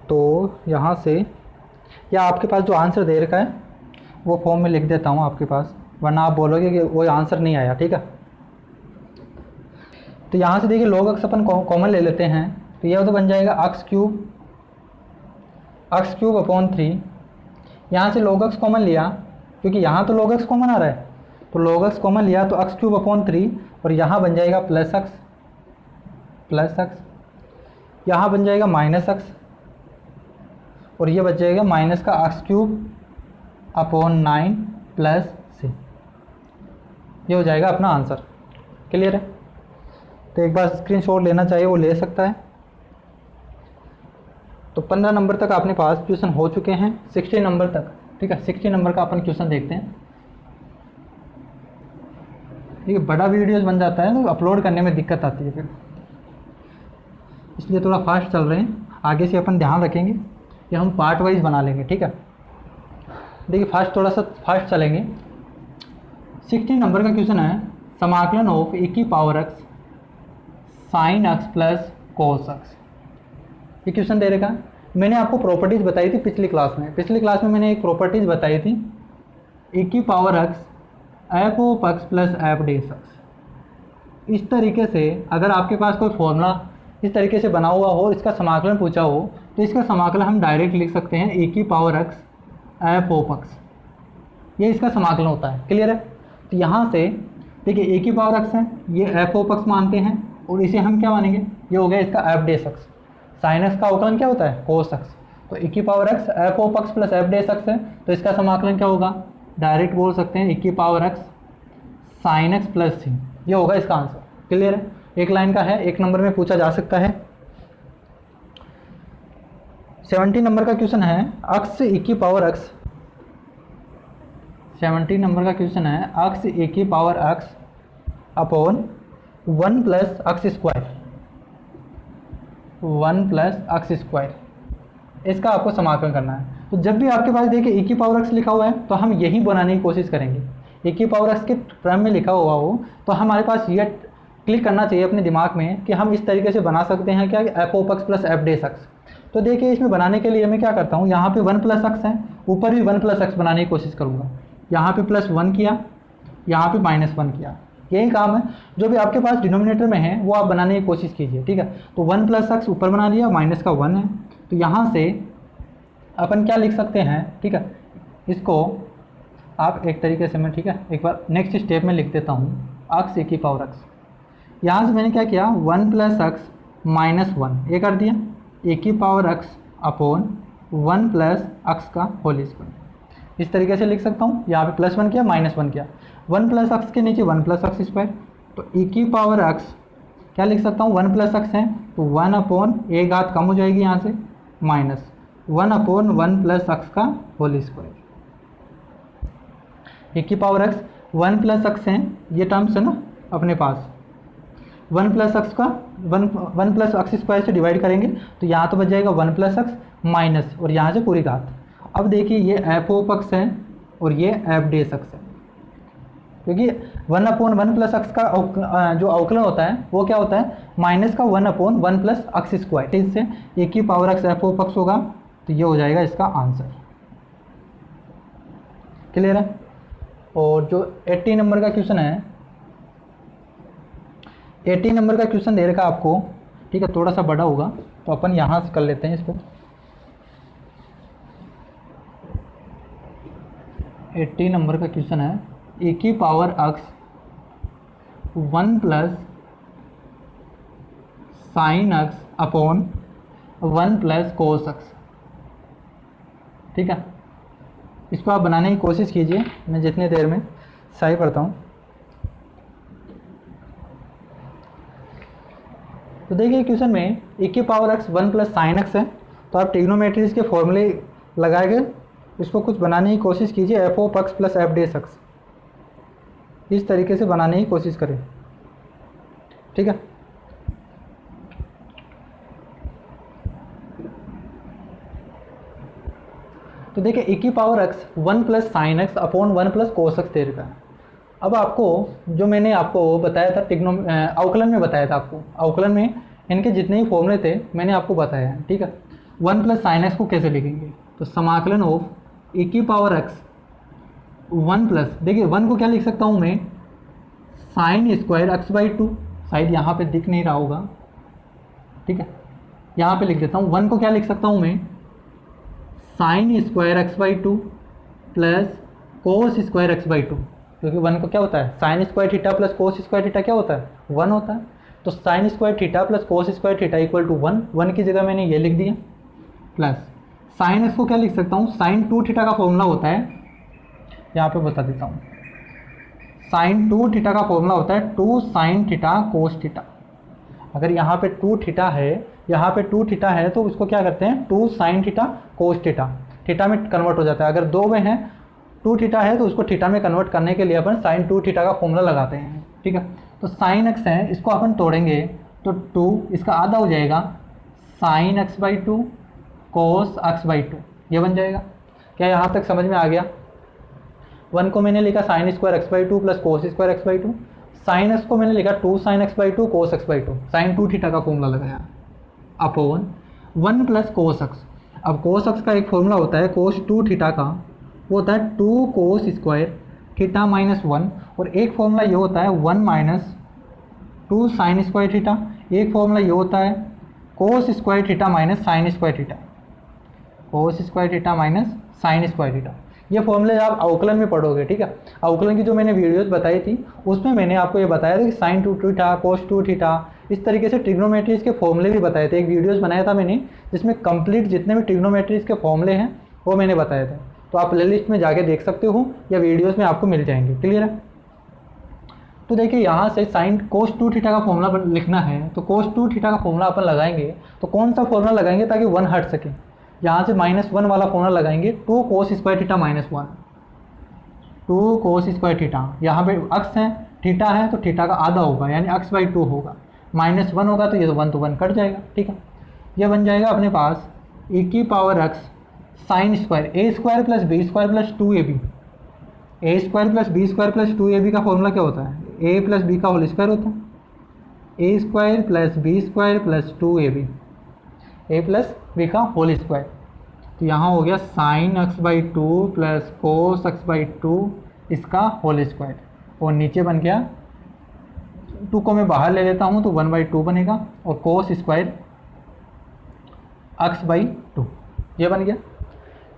तो यहाँ से या आपके पास जो आंसर दे रखा है वो फॉर्म में लिख देता हूँ आपके पास, वरना आप बोलोगे कि वो आंसर नहीं आया, ठीक है। तो यहाँ से देखिए log x अपन कॉमन ले लेते हैं, तो यह तो बन जाएगा एक्स क्यूब अपॉन 3। यहाँ से log x कॉमन लिया क्योंकि यहाँ तो log x कॉमन आ रहा है, तो log x कॉमन लिया तो एक्स क्यूब अपॉन 3 और यहाँ बन जाएगा प्लस एक्स, यहाँ बन जाएगा माइनस एक्स और ये बच जाएगा माइनस का x cube upon 9 plus C, ये हो जाएगा अपना आंसर। क्लियर है? तो एक बार स्क्रीनशॉट लेना चाहिए वो ले सकता है। तो 15 नंबर तक अपने पास क्वेश्चन हो चुके हैं, 60 नंबर तक, ठीक है। 60 नंबर का अपन क्वेश्चन देखते हैं। ये बड़ा वीडियोस बन जाता है तो अपलोड करने में दिक्कत आती है फिर, इसलिए थोड़ा फास्ट चल रहे हैं। आगे से अपन ध्यान रखेंगे कि हम पार्ट वाइज बना लेंगे, ठीक है। देखिए थोड़ा सा फास्ट चलेंगे। 60 नंबर का क्वेश्चन है, समाकलन ऑफ e की power x sine x plus cos x। ये क्वेश्चन दे रखा है। मैंने आपको प्रॉपर्टीज़ बताई थी पिछली क्लास में मैंने एक प्रॉपर्टीज़ बताई थी, e की power x f of x plus f dash x। इस तरीके से अगर आपके पास कोई फॉर्मूला इस तरीके से बना हुआ हो, इसका समाकलन पूछा हो, तो इसका समाकलन हम डायरेक्ट लिख सकते हैं e की power x f of x, ये इसका समाकलन होता है। क्लियर है? तो यहाँ से देखिए e की पावर x है, ये एफ ऑफ x मानते हैं और इसे हम क्या मानेंगे, ये हो गया इसका f dash x। Sine x का अवकलन क्या होता है, कोस x। तो e की power x f of x plus f dash x है, तो इसका समाकलन क्या होगा, डायरेक्ट बोल सकते हैं e की power x sine x plus C, ये होगा इसका आंसर। क्लियर है? एक लाइन का है, एक नंबर में पूछा जा सकता है। 70 नंबर का क्वेश्चन है, अक्स e की पावर x, 70 नंबर का क्वेश्चन है अक्स e की power x upon 1 plus x square, 1 plus x square, इसका आपको समाकलन करना है। तो जब भी आपके पास देखिए e की पावर x लिखा हुआ है तो हम यही बनाने की कोशिश करेंगे। e की पावर x के टर्म में लिखा हुआ हो तो हमारे पास ये क्लिक करना चाहिए अपने दिमाग में कि हम इस तरीके से बना सकते हैं क्या, f of x plus f dash x. तो देखिए इसमें बनाने के लिए मैं क्या करता हूँ, यहाँ पे 1 प्लस एक्स है, ऊपर भी 1 प्लस एक्स बनाने की कोशिश करूँगा। यहाँ पे प्लस 1 किया, यहाँ पे माइनस 1 किया, यही काम है। जो भी आपके पास डिनोमिनेटर में है वो आप बनाने की कोशिश कीजिए, ठीक है। तो 1 प्लस एक्स ऊपर बना लिया, माइनस का 1 है, तो यहाँ से अपन क्या लिख सकते हैं, ठीक है। इसको आप एक तरीके से मैं, ठीक है, एक बार नेक्स्ट स्टेप में लिख देता हूँ, एक्स e की पावर एक्स। यहाँ से मैंने क्या किया, 1 प्लस एक्स माइनस 1 ये कर दिया, e की power x upon 1 plus x का होल स्क्वायर, इस तरीके से लिख सकता हूँ। यहाँ पे प्लस 1 किया, माइनस 1 किया, 1 प्लस एक्स के नीचे 1 प्लस एक्स स्क्वायर, तो e की पावर x क्या लिख सकता हूँ, 1 प्लस एक्स है तो 1 अपॉन एक घात कम हो जाएगी यहाँ से, माइनस 1 अपॉन 1 प्लस एक्स का होल स्क्वायर। e की पावर x 1 प्लस एक्स है, ये टर्म्स है ना अपने पास, 1 प्लस एक्स का 1 प्लस एक्स स्क्वायर से डिवाइड करेंगे तो यहाँ तो बच जाएगा 1 प्लस एक्स माइनस और यहाँ से पूरी घात। अब देखिए ये एफ ऑफ एक्स है और ये एफ डेस एक्स है, क्योंकि 1 अपॉन 1 प्लस एक्स का जो अवकलन होता है वो क्या होता है, माइनस का 1 अपॉन 1 प्लस एक्स स्क्वायर। इससे ए की power x F of x होगा, तो ये हो जाएगा इसका आंसर। क्लियर है? और जो 80 नंबर का क्वेश्चन है, 80 नंबर का क्वेश्चन दे रखा आपको, ठीक है, थोड़ा सा बड़ा होगा तो अपन यहाँ से कर लेते हैं इसको। 80 नंबर का क्वेश्चन है, e की power x 1 plus sine X upon 1 plus cos x. ठीक है, इसको आप बनाने की कोशिश कीजिए, मैं जितनी देर में सही पढ़ता हूँ। तो देखिए क्वेश्चन में e की power x 1 plus sine x है, तो आप ट्रिग्नोमेट्रीज के फॉर्मूले लगाएंगे, इसको कुछ बनाने की कोशिश कीजिए, F of x plus F day x, इस तरीके से बनाने की कोशिश करें। ठीक है, तो देखिए e की power x 1 plus sine X upon 1 plus cos X दे रखा है। अब आपको जो मैंने आपको बताया था अवकलन में बताया था, आपको अवकलन में इनके जितने ही फॉर्मूले थे मैंने आपको बताया है। ठीक है, 1 प्लस साइन एक्स को कैसे लिखेंगे, तो समाकलन ऑफ e की पावर x 1 प्लस, देखिए 1 को क्या लिख सकता हूँ मैं, साइन स्क्वायर एक्स बाई 2, शायद यहाँ पे दिख नहीं रहा होगा। ठीक है, यहाँ पे लिख देता हूँ, 1 को क्या लिख सकता हूँ मैं, sine square x by 2 plus cos square x by 2, क्योंकि 1 को क्या होता है, sine square theta plus cos square theta क्या होता है, 1 होता है। तो sine square theta plus cos square theta equal to 1, 1 की जगह मैंने ये लिख दिया, प्लस साइन एक्स को क्या लिख सकता हूँ, साइन 2 थीटा का फॉर्मूला होता है, यहाँ पे बता देता हूँ, साइन 2 थीटा का फॉर्मूला होता है 2 साइन थीटा कोस थीटा। अगर यहाँ पे 2 थीटा है, यहाँ पे 2 थीटा है, तो उसको क्या करते हैं, 2 sine theta cos theta, theta में कन्वर्ट हो जाता है। अगर 2 में है 2 थीटा है तो उसको थीटा में कन्वर्ट करने के लिए अपन साइन 2 थीटा का फॉर्मूला लगाते हैं। ठीक है, तो साइन एक्स है, इसको अपन तोड़ेंगे तो 2 इसका आधा हो जाएगा, sine x by 2 cos x by 2, ये बन जाएगा। क्या यहाँ तक समझ में आ गया? 1 को मैंने लिखा sine square x by 2 plus cos square x by 2, sine x को मैंने लिखा 2 sine x by 2 cos x by 2, sine 2 theta का फॉर्मूला लगाया, अपॉन 1 प्लस कोस एक्स। अब कोस एक्स का एक फॉर्मूला होता है कोस 2 थीटा का, वो होता है 2 कोस स्क्वायर थीटा माइनस 1, और एक फॉर्मूला ये होता है 1 माइनस 2 साइन स्क्वायर थीटा, एक फॉर्मूला ये होता है कोस square theta minus sign square theta, कोस square theta minus sign square theta. ये फॉर्मूले आप अवकलन में पढ़ोगे। ठीक है, अवकलन की जो मैंने वीडियोस बताई थी उसमें मैंने आपको ये बताया था कि साइन 2 थीटा कोस 2 थीटा, इस तरीके से ट्रिग्नोमेट्रीज के फॉर्मूले भी बताए थे। एक वीडियोस बनाया था मैंने जिसमें कंप्लीट जितने भी ट्रिग्नोमेट्रीज के फॉर्मूले हैं वो मैंने बताए थे, तो आप प्ले लिस्ट में जाके देख सकते हो या वीडियोज़ में आपको मिल जाएंगे। क्लियर है? तो देखिए यहाँ से साइन कोस 2 थीटा का फॉर्मूला लिखना है, तो कोस 2 थीटा का फॉर्मूला अपन लगाएंगे, तो कौन सा फॉर्मूला लगाएंगे ताकि 1 हट सके, यहाँ से -1 वाला फॉर्मूला लगाएंगे, 2 कोस स्क्वायर थीटा माइनस 1, 2 कोस स्क्वायर थीटा, यहाँ पे अक्स है थीटा है तो थीटा का आधा होगा यानी अक्स बाई 2 होगा, -1 होगा तो ये तो 1 कट जाएगा। ठीक है, ये बन जाएगा अपने पास e की power x sine square A square plus B square plus 2ab, A square plus B square plus 2ab का फॉर्मूला क्या होता है, ए प्लस बी का होल स्क्वायर होता है, A square plus B square plus 2ab, A plus B का होल स्क्वायर। तो यहाँ हो गया sine x by 2 plus cos x by 2 इसका होल स्क्वायर, और नीचे बन गया 2 को मैं बाहर ले लेता हूँ तो 1/2 बनेगा, और कोस स्क्वायर एक्स बाई 2 ये बन गया।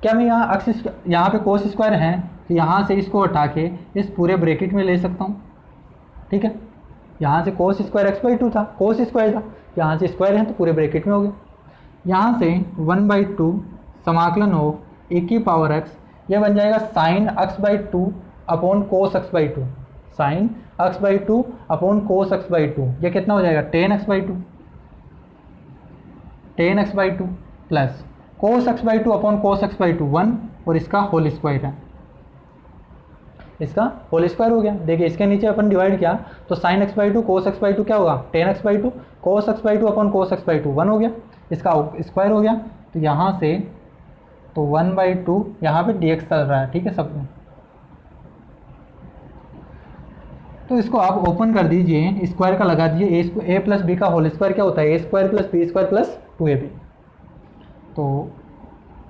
क्या मैं यहाँ एक्स यहाँ पे कोस स्क्वायर है तो यहाँ से इसको हटा के इस पूरे ब्रैकेट में ले सकता हूँ। ठीक है, यहाँ से कोस स्क्वायर एक्स बाई 2 था, कोस स्क्वायर था, यहाँ से स्क्वायर है तो पूरे ब्रैकेट में हो गया। यहाँ से 1/2 समाकलन हो e की पावर x, यह बन जाएगा sine x by 2 upon cos x by 2, sine x by 2 upon cos x by 2, यह कितना हो जाएगा 10x by 2, 10x by 2 plus cos x by 2 upon cos x by 2 1, और इसका होल स्क्वायर है, इसका होल स्क्वायर हो गया। देखिए इसके नीचे अपन डिवाइड किया तो sine x by 2 cos x by 2 क्या होगा 10x by 2, cos x by 2 upon cos x by 2 1 हो गया, इसका स्क्वायर हो गया। तो यहाँ से तो 1/2 यहाँ पे dx चल रहा है। ठीक है सब में, तो इसको आप ओपन कर दीजिए, स्क्वायर का लगा दीजिए, ए प्लस बी का होल स्क्वायर क्या होता है A square plus B square plus 2ab, तो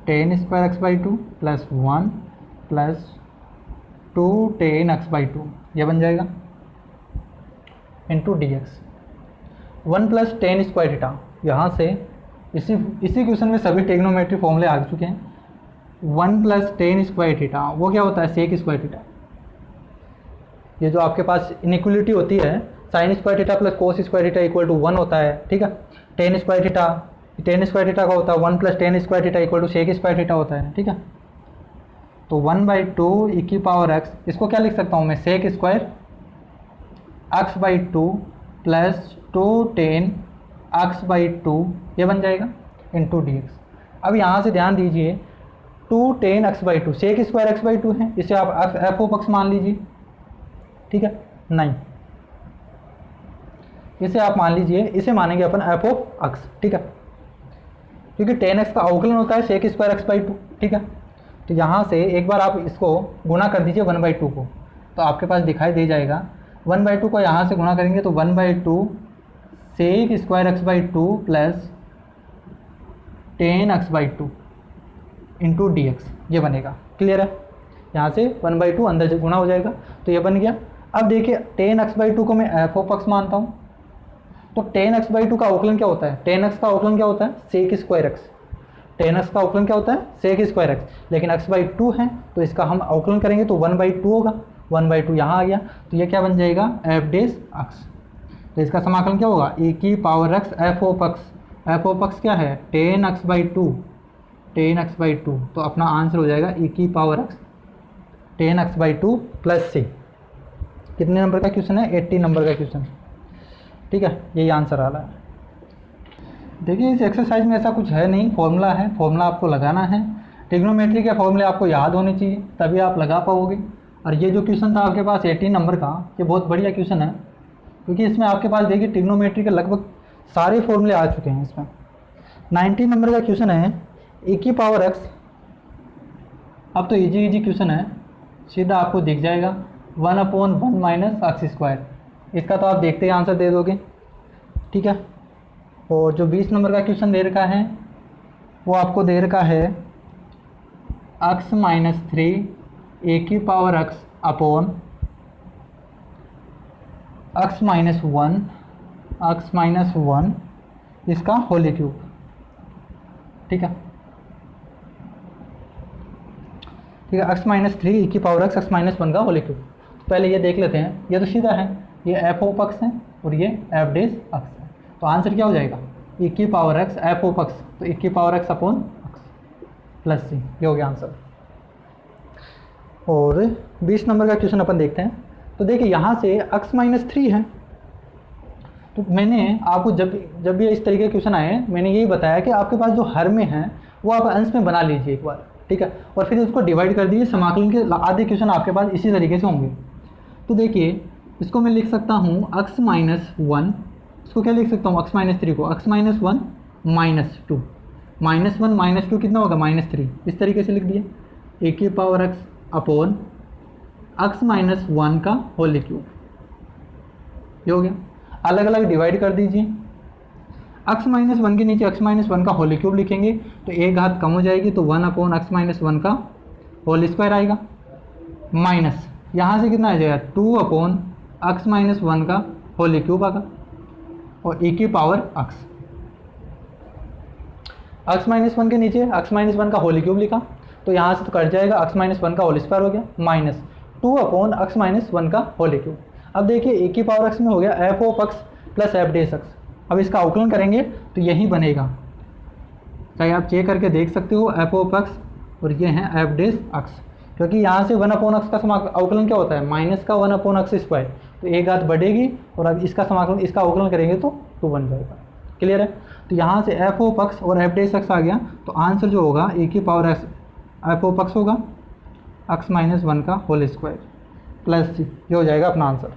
10 square x by 2 plus 1 plus 2 10 X by 2 यह बन जाएगा into dx, 1 plus 10 square theta. यहाँ से इसी क्वेश्चन में सभी ट्रिग्नोमेट्री फॉर्मूले आ चुके हैं। 1 प्लस 10 स्क्वायर थीटा वो क्या होता है सेक स्क्वायर थीटा। ये जो आपके पास इनइक्वलिटी होती है sine square theta plus cos square theta equal to 1 होता है, ठीक है। टेन स्क्वायर थीटा का होता है 1 plus tan square theta equal to sec square theta होता है, ठीक है। तो 1/2 ई की पावर एक्स, इसको क्या लिख सकता हूँ मैं, सेक square x/2 plus 2 ten x/2 ये बन जाएगा इंटू डी एक्स। अब यहाँ से ध्यान दीजिए 2 टेन x/2 सेक स्क्वायर x/2 है, इसे आप एफ ओ पक्ष मान लीजिए, ठीक है। नहीं, इसे आप मान लीजिए, इसे मानेंगे अपन एफ ओ अक्स, ठीक है, क्योंकि टेन एक्स का अवकलन होता है सेक स्क्वायर x/2, ठीक है। तो यहाँ से एक बार आप इसको गुणा कर दीजिए 1/2 को, तो आपके पास दिखाई दे जाएगा 1/2 को यहाँ से गुणा करेंगे तो 1/2 sec square x/2 plus tan x/2 into D x, ये बनेगा। क्लियर है, यहाँ से 1/2 अंदर से गुणा हो जाएगा, तो ये बन गया। अब देखिए टेन x/2 को मैं एफ ओ पक्ष मानता हूँ, तो टेन x/2 का अवकलन क्या होता है, टेन एक्स का अवकलन क्या होता है, sec square x. Tan x का अवकलन क्या होता है, सेक स्क्वायर एक्स, लेकिन x/2 है तो इसका हम अवकलन करेंगे तो 1/2 होगा, 1/2 यहाँ आ गया, तो ये क्या बन जाएगा, एफ डेस एक्स। तो इसका समाकलन क्या होगा, ए की पावर एक्स एफ ओ पक्ष, एफ ओ पक्ष क्या है, टेन x/2, तो अपना आंसर हो जाएगा ए की power X tan x/2 plus C. कितने नंबर का क्वेश्चन है, 80 नंबर का क्वेश्चन, ठीक है, यही आंसर आ रहा है। देखिए इस एक्सरसाइज में ऐसा कुछ है नहीं, फॉर्मूला है, फॉर्मूला आपको लगाना है। ट्रिग्नोमेट्री के फॉर्मूले आपको याद होने चाहिए, तभी आप लगा पाओगे। और ये जो क्वेश्चन था आपके पास 18 नंबर का, ये बहुत बढ़िया क्वेश्चन है, क्योंकि इसमें आपके पास देखिए ट्रिग्नोमेट्री के लगभग सारे फॉर्मूले आ चुके हैं इसमें। 19 नंबर का क्वेश्चन है ए की पावर एक्स। अब तो इजी क्वेश्चन है, सीधा आपको दिख जाएगा 1/1 माइनस एक्स स्क्वायर, इसका तो आप देखते ही आंसर दे दोगे, ठीक है। और जो 20 नंबर का क्वेश्चन दे रखा है वो आपको दे रखा है x-3 ए की पावर x अपॉन x-1 इसका होल क्यूब, ठीक है, x-3 ए की पावर x x-1 का होल क्यूब। तो पहले ये देख लेते हैं, ये तो सीधा है, ये एफ ओ पक्ष है और ये एफ डेस अक्स है, तो आंसर क्या हो जाएगा, ए की पावर एक्स एफ ओ पक्ष, तो ए की power X upon X plus C, ये हो गया आंसर। और 20 नंबर का क्वेश्चन अपन देखते हैं। तो देखिए यहाँ से x-3 है, तो मैंने आपको जब भी इस तरीके के क्वेश्चन आए मैंने यही बताया कि आपके पास जो हर में है वो आप अंश में बना लीजिए एक बार, ठीक है, और फिर उसको डिवाइड कर दीजिए, समाकलन के आधे क्वेश्चन आपके पास इसी तरीके से होंगे। तो देखिए इसको मैं लिख सकता हूँ x-1, इसको क्या लिख सकता हूँ, x-3 को x-1 -2, -1 -2 कितना होगा, -3, इस तरीके से लिख दिया, ए की पावर x अपॉन x-1 का होल क्यूब, ये हो गया। अलग अलग डिवाइड कर दीजिए, x-1 के नीचे x-1 का होल क्यूब लिखेंगे तो एक घात कम हो जाएगी, तो 1/x-1 का होल स्क्वायर आएगा, माइनस यहाँ से कितना आ जाएगा 2/x-1 का होल क्यूब आएगा, और ए की पावर x-1 के नीचे x-1 का होल क्यूब लिखा तो यहाँ से तो कट जाएगा, x-1 का होल स्क्वायर हो गया माइनस 2/x-1 का होल क्यूब। अब देखिए ए की पावर x में हो गया एफ ओ पक्ष प्लस एफ डेस एक्स, अब इसका अवकलन करेंगे तो यही बनेगा, चाहे आप चेक करके देख सकते हो, एफ ओ पक्ष और ये है एफ डेस एक्स, क्योंकि यहाँ से 1/x का अवकलन क्या होता है, माइनस का 1/x स्क्वायर, तो एक घात बढ़ेगी और अब इसका समाकलन, इसका अवकलन करेंगे तो 2 बन जाएगा। क्लियर है, तो यहाँ से एफ ओ पक्ष और एफ डेस एक्स आ गया, तो आंसर जो होगा ए की पावर एक्स एफ ओ पक्ष होगा x-1 का होल स्क्वायर प्लस सी, ये हो जाएगा अपना आंसर।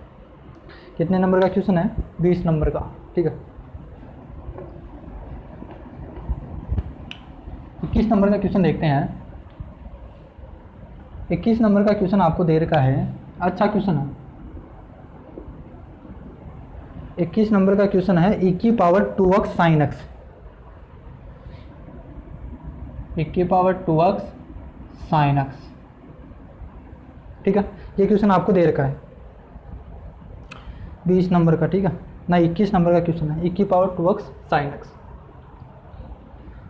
कितने नंबर का क्वेश्चन है, 20 नंबर का, ठीक है। 21 नंबर का क्वेश्चन देखते हैं। 21 नंबर का क्वेश्चन आपको दे रखा है, अच्छा क्वेश्चन है। 21 नंबर का क्वेश्चन है e की power 2x sin x, e की पावर 2x sin x, ठीक है, ये क्वेश्चन आपको दे रखा है 20 नंबर का, ठीक है ना। 21 नंबर का क्वेश्चन है e की पावर 2x sin x।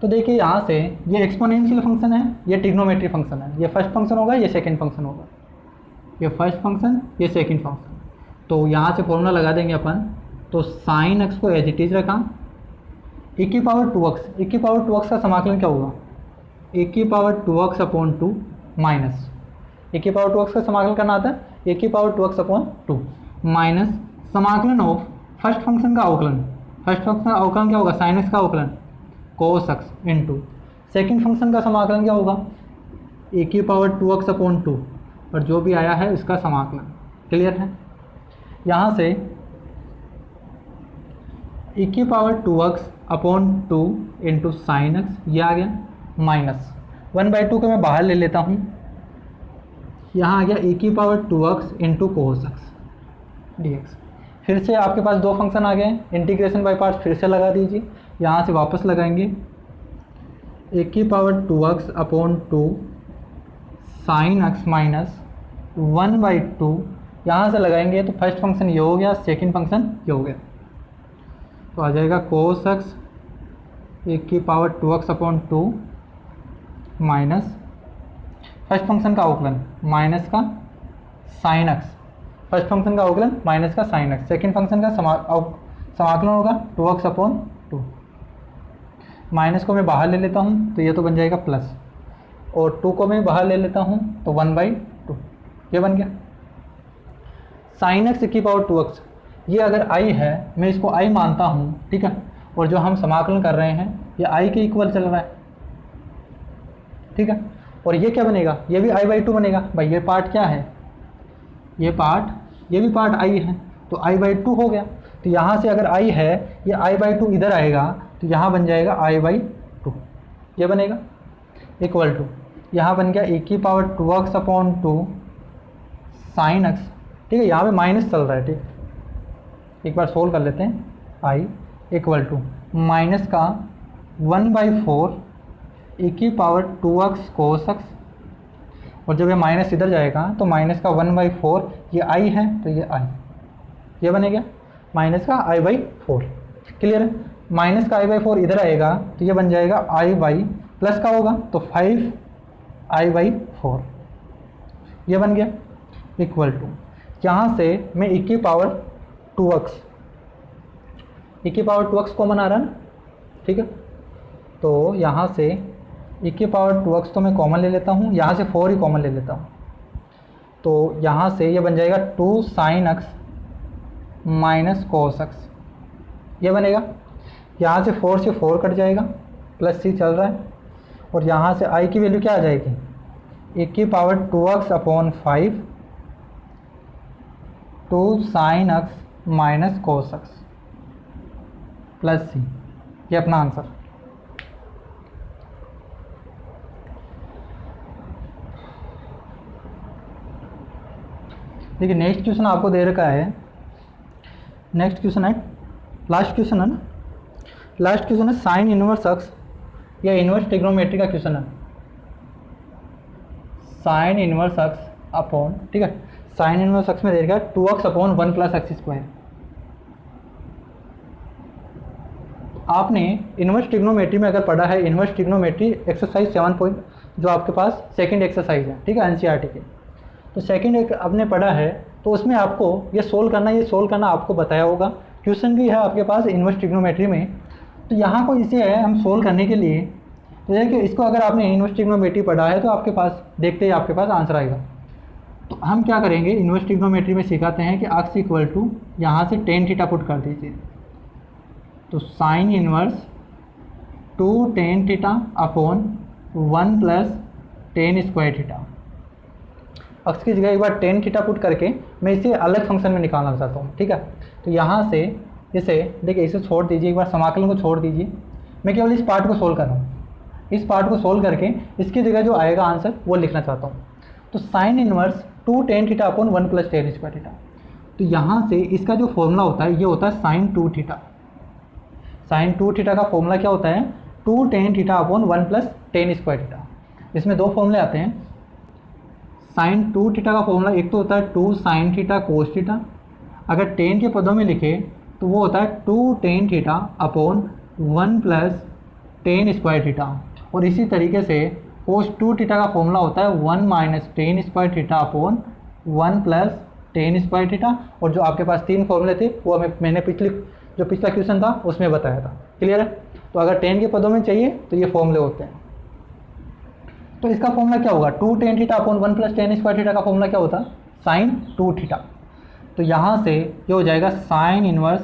तो देखिए यहाँ से ये एक्सपोनेंशियल फंक्शन है, ये ट्रिग्नोमेट्री फंक्शन है, ये फर्स्ट फंक्शन होगा, ये सेकंड फंक्शन होगा, ये फर्स्ट फंक्शन, ये सेकंड फंक्शन। तो यहाँ से फॉर्मूला लगा देंगे अपन। तो साइन एक्स को एज इट इज रखा, ए की पावर 2x, ए की पावर 2x का समाकलन क्या होगा, ए की पावर 2x अपॉन 2 माइनस ए की पावर 2x का समाकलन करना आता है, ए की पावर 2x अपॉन 2 माइनस समाकलन ऑफ फर्स्ट फंक्शन का अवकलन, फर्स्ट फंक्शन का अवकलन क्या होगा, साइन एक्स का अवकलन cos x into second function का समाकलन क्या होगा, ए की पावर 2x अपॉन 2 और जो भी आया है इसका समाकलन। क्लियर है। यहाँ से ए की power 2x upon 2 into sine x ये आ गया, माइनस 1/2 को मैं बाहर ले लेता हूँ, यहाँ आ गया ए की power 2x into cos x d x. फिर से आपके पास दो फंक्शन आ गए, इंटीग्रेशन बाय पार्ट्स फिर से लगा दीजिए, यहाँ से वापस लगाएंगे ए की power 2x upon 2 sine x minus 1/2, यहाँ से लगाएंगे तो फर्स्ट फंक्शन ये हो गया, सेकंड फंक्शन ये हो गया, तो आ जाएगा कोस एक्स ए की power 2x upon 2 minus first function का अवकलन माइनस का साइन एक्स, फर्स्ट फंक्शन का अवकलन माइनस का साइन एक्स, सेकेंड फंक्शन का समाकलन होगा 2x अपॉन 2, माइनस को मैं बाहर ले लेता हूँ तो ये तो बन जाएगा प्लस, और 2 को मैं बाहर ले लेता हूँ तो 1/2 ये बन गया। साइन एक्स की पावर 2x ये अगर i है, मैं इसको i मानता हूँ, ठीक है, और जो हम समाकलन कर रहे हैं ये i के इक्वल चल रहा है, ठीक है, और ये क्या बनेगा, ये भी i/2 बनेगा। भाई ये पार्ट क्या है, ये भी पार्ट i है, तो i/2 हो गया। तो यहाँ से अगर i है, ये i/2 इधर आएगा तो यहाँ बन जाएगा i/2, ये बनेगा इक्वल टू, यहाँ बन गया ए की power 2x upon 2 sine x, ठीक है, यहाँ पे माइनस चल रहा है, ठीक, एक बार सोल्व कर लेते हैं, i इक्वल टू माइनस का 1/4 ए की पावर 2x कोस एक्स, और जब ये माइनस इधर जाएगा तो माइनस का 1/4 ये i है तो ये i, ये बनेगा माइनस का i/4। क्लियर है। माइनस का i/4 इधर आएगा तो ये बन जाएगा i/ प्लस का होगा तो 5i/4 ये बन गया इक्वल टू, यहाँ से मैं e की पावर 2x कॉमन आ रहा है ना, ठीक है, तो यहाँ से e की पावर 2x तो मैं कॉमन ले लेता हूँ, यहाँ से 4 ही कॉमन ले लेता हूँ, तो यहाँ से ये बन जाएगा 2 sine x minus cos x, ये बनेगा, यहाँ से 4 से 4 कट जाएगा, प्लस c चल रहा है, और यहाँ से i की वैल्यू क्या आ जाएगी, e की power 2x upon 5 2 sine x minus cos x plus c, ये अपना आंसर। देखिए नेक्स्ट क्वेश्चन आपको दे रखा है, नेक्स्ट क्वेश्चन है, लास्ट क्वेश्चन है ना, लास्ट क्वेश्चन है साइन इनवर्स एक्स या इनवर्स ट्रिग्नोमेट्री का क्वेश्चन है, साइन इनवर्स एक्स अपॉन, ठीक है, साइन इनवर्स एक्स में दे रखा है 2x अपॉन 1 प्लस एक्स स्क्वायर। आपने इनवर्स ट्रिग्नोमेट्री में अगर पढ़ा है, इनवर्स ट्रिग्नोमेट्री एक्सरसाइज 7 पॉइंट जो आपके पास सेकंड एक्सरसाइज है, ठीक है, एनसीईआरटी के, तो सेकंड एक आपने पढ़ा है, तो उसमें आपको ये सोल्व करना आपको बताया होगा, क्वेश्चन भी है आपके पास इनवर्स ट्रिग्नोमेट्री में। तो यहाँ को इसे है हम सोल्व करने के लिए, तो देखिए इसको अगर आपने इनवर्स ट्रिग्नोमेट्री पढ़ा है तो आपके पास देखते ही आपके पास आंसर आएगा। तो हम क्या करेंगे, इनवर्स ट्रिग्नोमेट्री में सिखाते हैं कि एक्स इक्वल टू यहाँ से टेन थीटा पुट कर दीजिए, तो sine inverse 2 tan theta upon 1 plus tan square theta. X की जगह एक बार टेन थीटा पुट करके मैं इसे अलग फंक्शन में निकालना चाहता हूँ, ठीक है, तो यहाँ से इसे देखिए, इसे छोड़ दीजिए, एक बार समाकलन को छोड़ दीजिए, मैं केवल इस पार्ट को सोल्व कर रहा हूँ, इस पार्ट को सोल्व करके इसकी जगह जो आएगा आंसर वो लिखना चाहता हूँ। तो sine inverse 2 tan theta upon 1 plus tan square theta, तो यहाँ से इसका जो फॉर्मूला होता है ये होता है साइन 2 थीटा। साइन 2 थीटा का फॉर्मूला क्या होता है, 2 tan theta upon 1 plus tan square theta. इसमें दो फॉर्मूले आते हैं, साइन 2 थीटा का फॉर्मूला एक तो होता है 2 साइन थीटा कोस थीटा, अगर टेन के पदों में लिखे तो वो होता है 2 tan theta upon 1 plus tan square theta, और इसी तरीके से कोस 2 थीटा का फॉर्मूला होता है 1 minus ten square theta upon 1 plus tan square theta, और जो आपके पास 3 फॉर्मूले थे वो मैंने पिछला क्वेश्चन था उसमें बताया था। क्लियर है? तो अगर टेन के पदों में चाहिए तो ये फॉर्मूले होते हैं। तो इसका फॉर्मूला क्या होगा, 2 tan theta upon 1 plus tan square theta का फॉर्मूला क्या होता है, साइन 2 थीटा। तो यहाँ से ये हो जाएगा साइन इनवर्स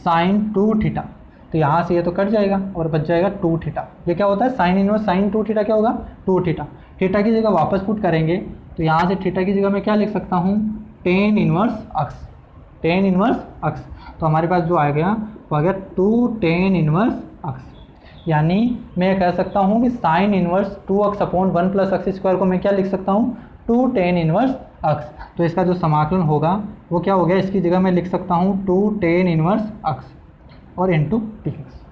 साइन 2 थीटा। तो यहाँ से ये तो कट जाएगा और बच जाएगा 2 थीटा। ये क्या होता है, साइन इनवर्स साइन 2 थीटा क्या होगा, 2 थीटा। थीटा की जगह वापस पुट करेंगे तो यहाँ से थीटा की जगह मैं क्या लिख सकता हूँ, टेन इनवर्स अक्स, टेन इनवर्स अक्स। तो हमारे पास जो आ गया वो आ गया 2 टेन इनवर्स अक्स। यानी मैं कह सकता हूँ कि साइन इनवर्स 2x अपॉन 1 प्लस अक्स स्क्वायर को मैं क्या लिख सकता हूँ, 2 टेन इनवर्स अक्स। तो इसका जो समाकलन होगा वो क्या हो गया, इसकी जगह मैं लिख सकता हूँ 2 टेन इनवर्स अक्स और इंटू डी एक्स।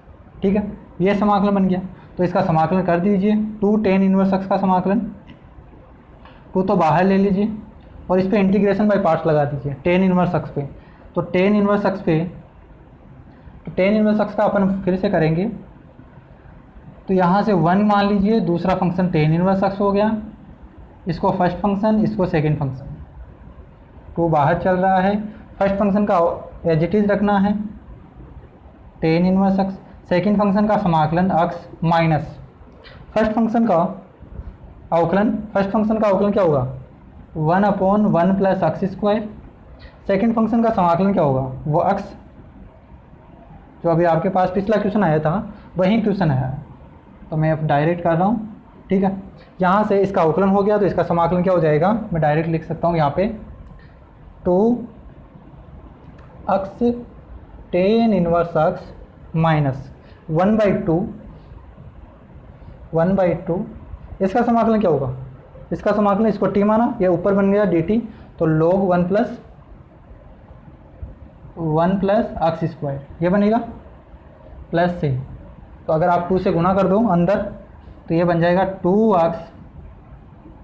ठीक है, ये समाकलन बन गया। तो इसका समाकलन कर दीजिए, 2 टेन इनवर्स अक्स का समाकलन 2 तो बाहर ले लीजिए और इस पर इंटीग्रेशन बाय पार्ट्स लगा दीजिए टेन इनवर्स अक्स पे। तो टेन इनवर्स अक्स पे, तो टेन इनवर्स अक्स का अपन फिर से करेंगे। तो यहाँ से 1 मान लीजिए, दूसरा फंक्शन टेन इनवर्स अक्स हो गया, इसको फर्स्ट फंक्शन, इसको सेकंड फंक्शन। 2 बाहर चल रहा है, फर्स्ट फंक्शन का एज इट इज रखना है टेन इनवर्स अक्स, सेकंड फंक्शन का समाकलन अक्स माइनस फर्स्ट फंक्शन का अवकलन। फर्स्ट फंक्शन का अवकलन क्या होगा, 1 upon 1 plus X square. Second function का समाकलन क्या होगा, वो अक्स, जो अभी आपके पास पिछला क्वेश्चन आया था वही क्वेश्चन है। तो मैं अब डायरेक्ट कर रहा हूँ। ठीक है, यहाँ से इसका अवकलन हो गया तो इसका समाकलन क्या हो जाएगा, मैं डायरेक्ट लिख सकता हूँ यहाँ पे 2 अक्स टेन इनवर्स अक्स माइनस 1/2। इसका समाकलन क्या होगा, इसका समाकलन, इसको टी माना, ये ऊपर बन गया dt, तो log 1 प्लस अक्स स्क्वायर ये बनेगा प्लस से। तो अगर आप 2 से गुना कर दो अंदर तो ये बन जाएगा 2x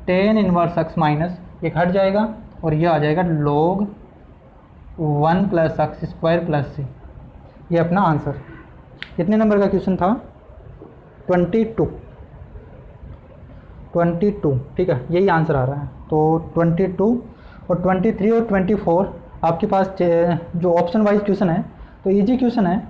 tan inverse X minus, ये हट जाएगा और ये आ जाएगा log 1 plus X square plus से। ये अपना आंसर। कितने नंबर का क्वेश्चन था, 22। ठीक है, यही आंसर आ रहा है। तो 22 और 23 और 24 आपके पास जो ऑप्शन वाइज क्वेश्चन है, तो इजी क्वेश्चन है।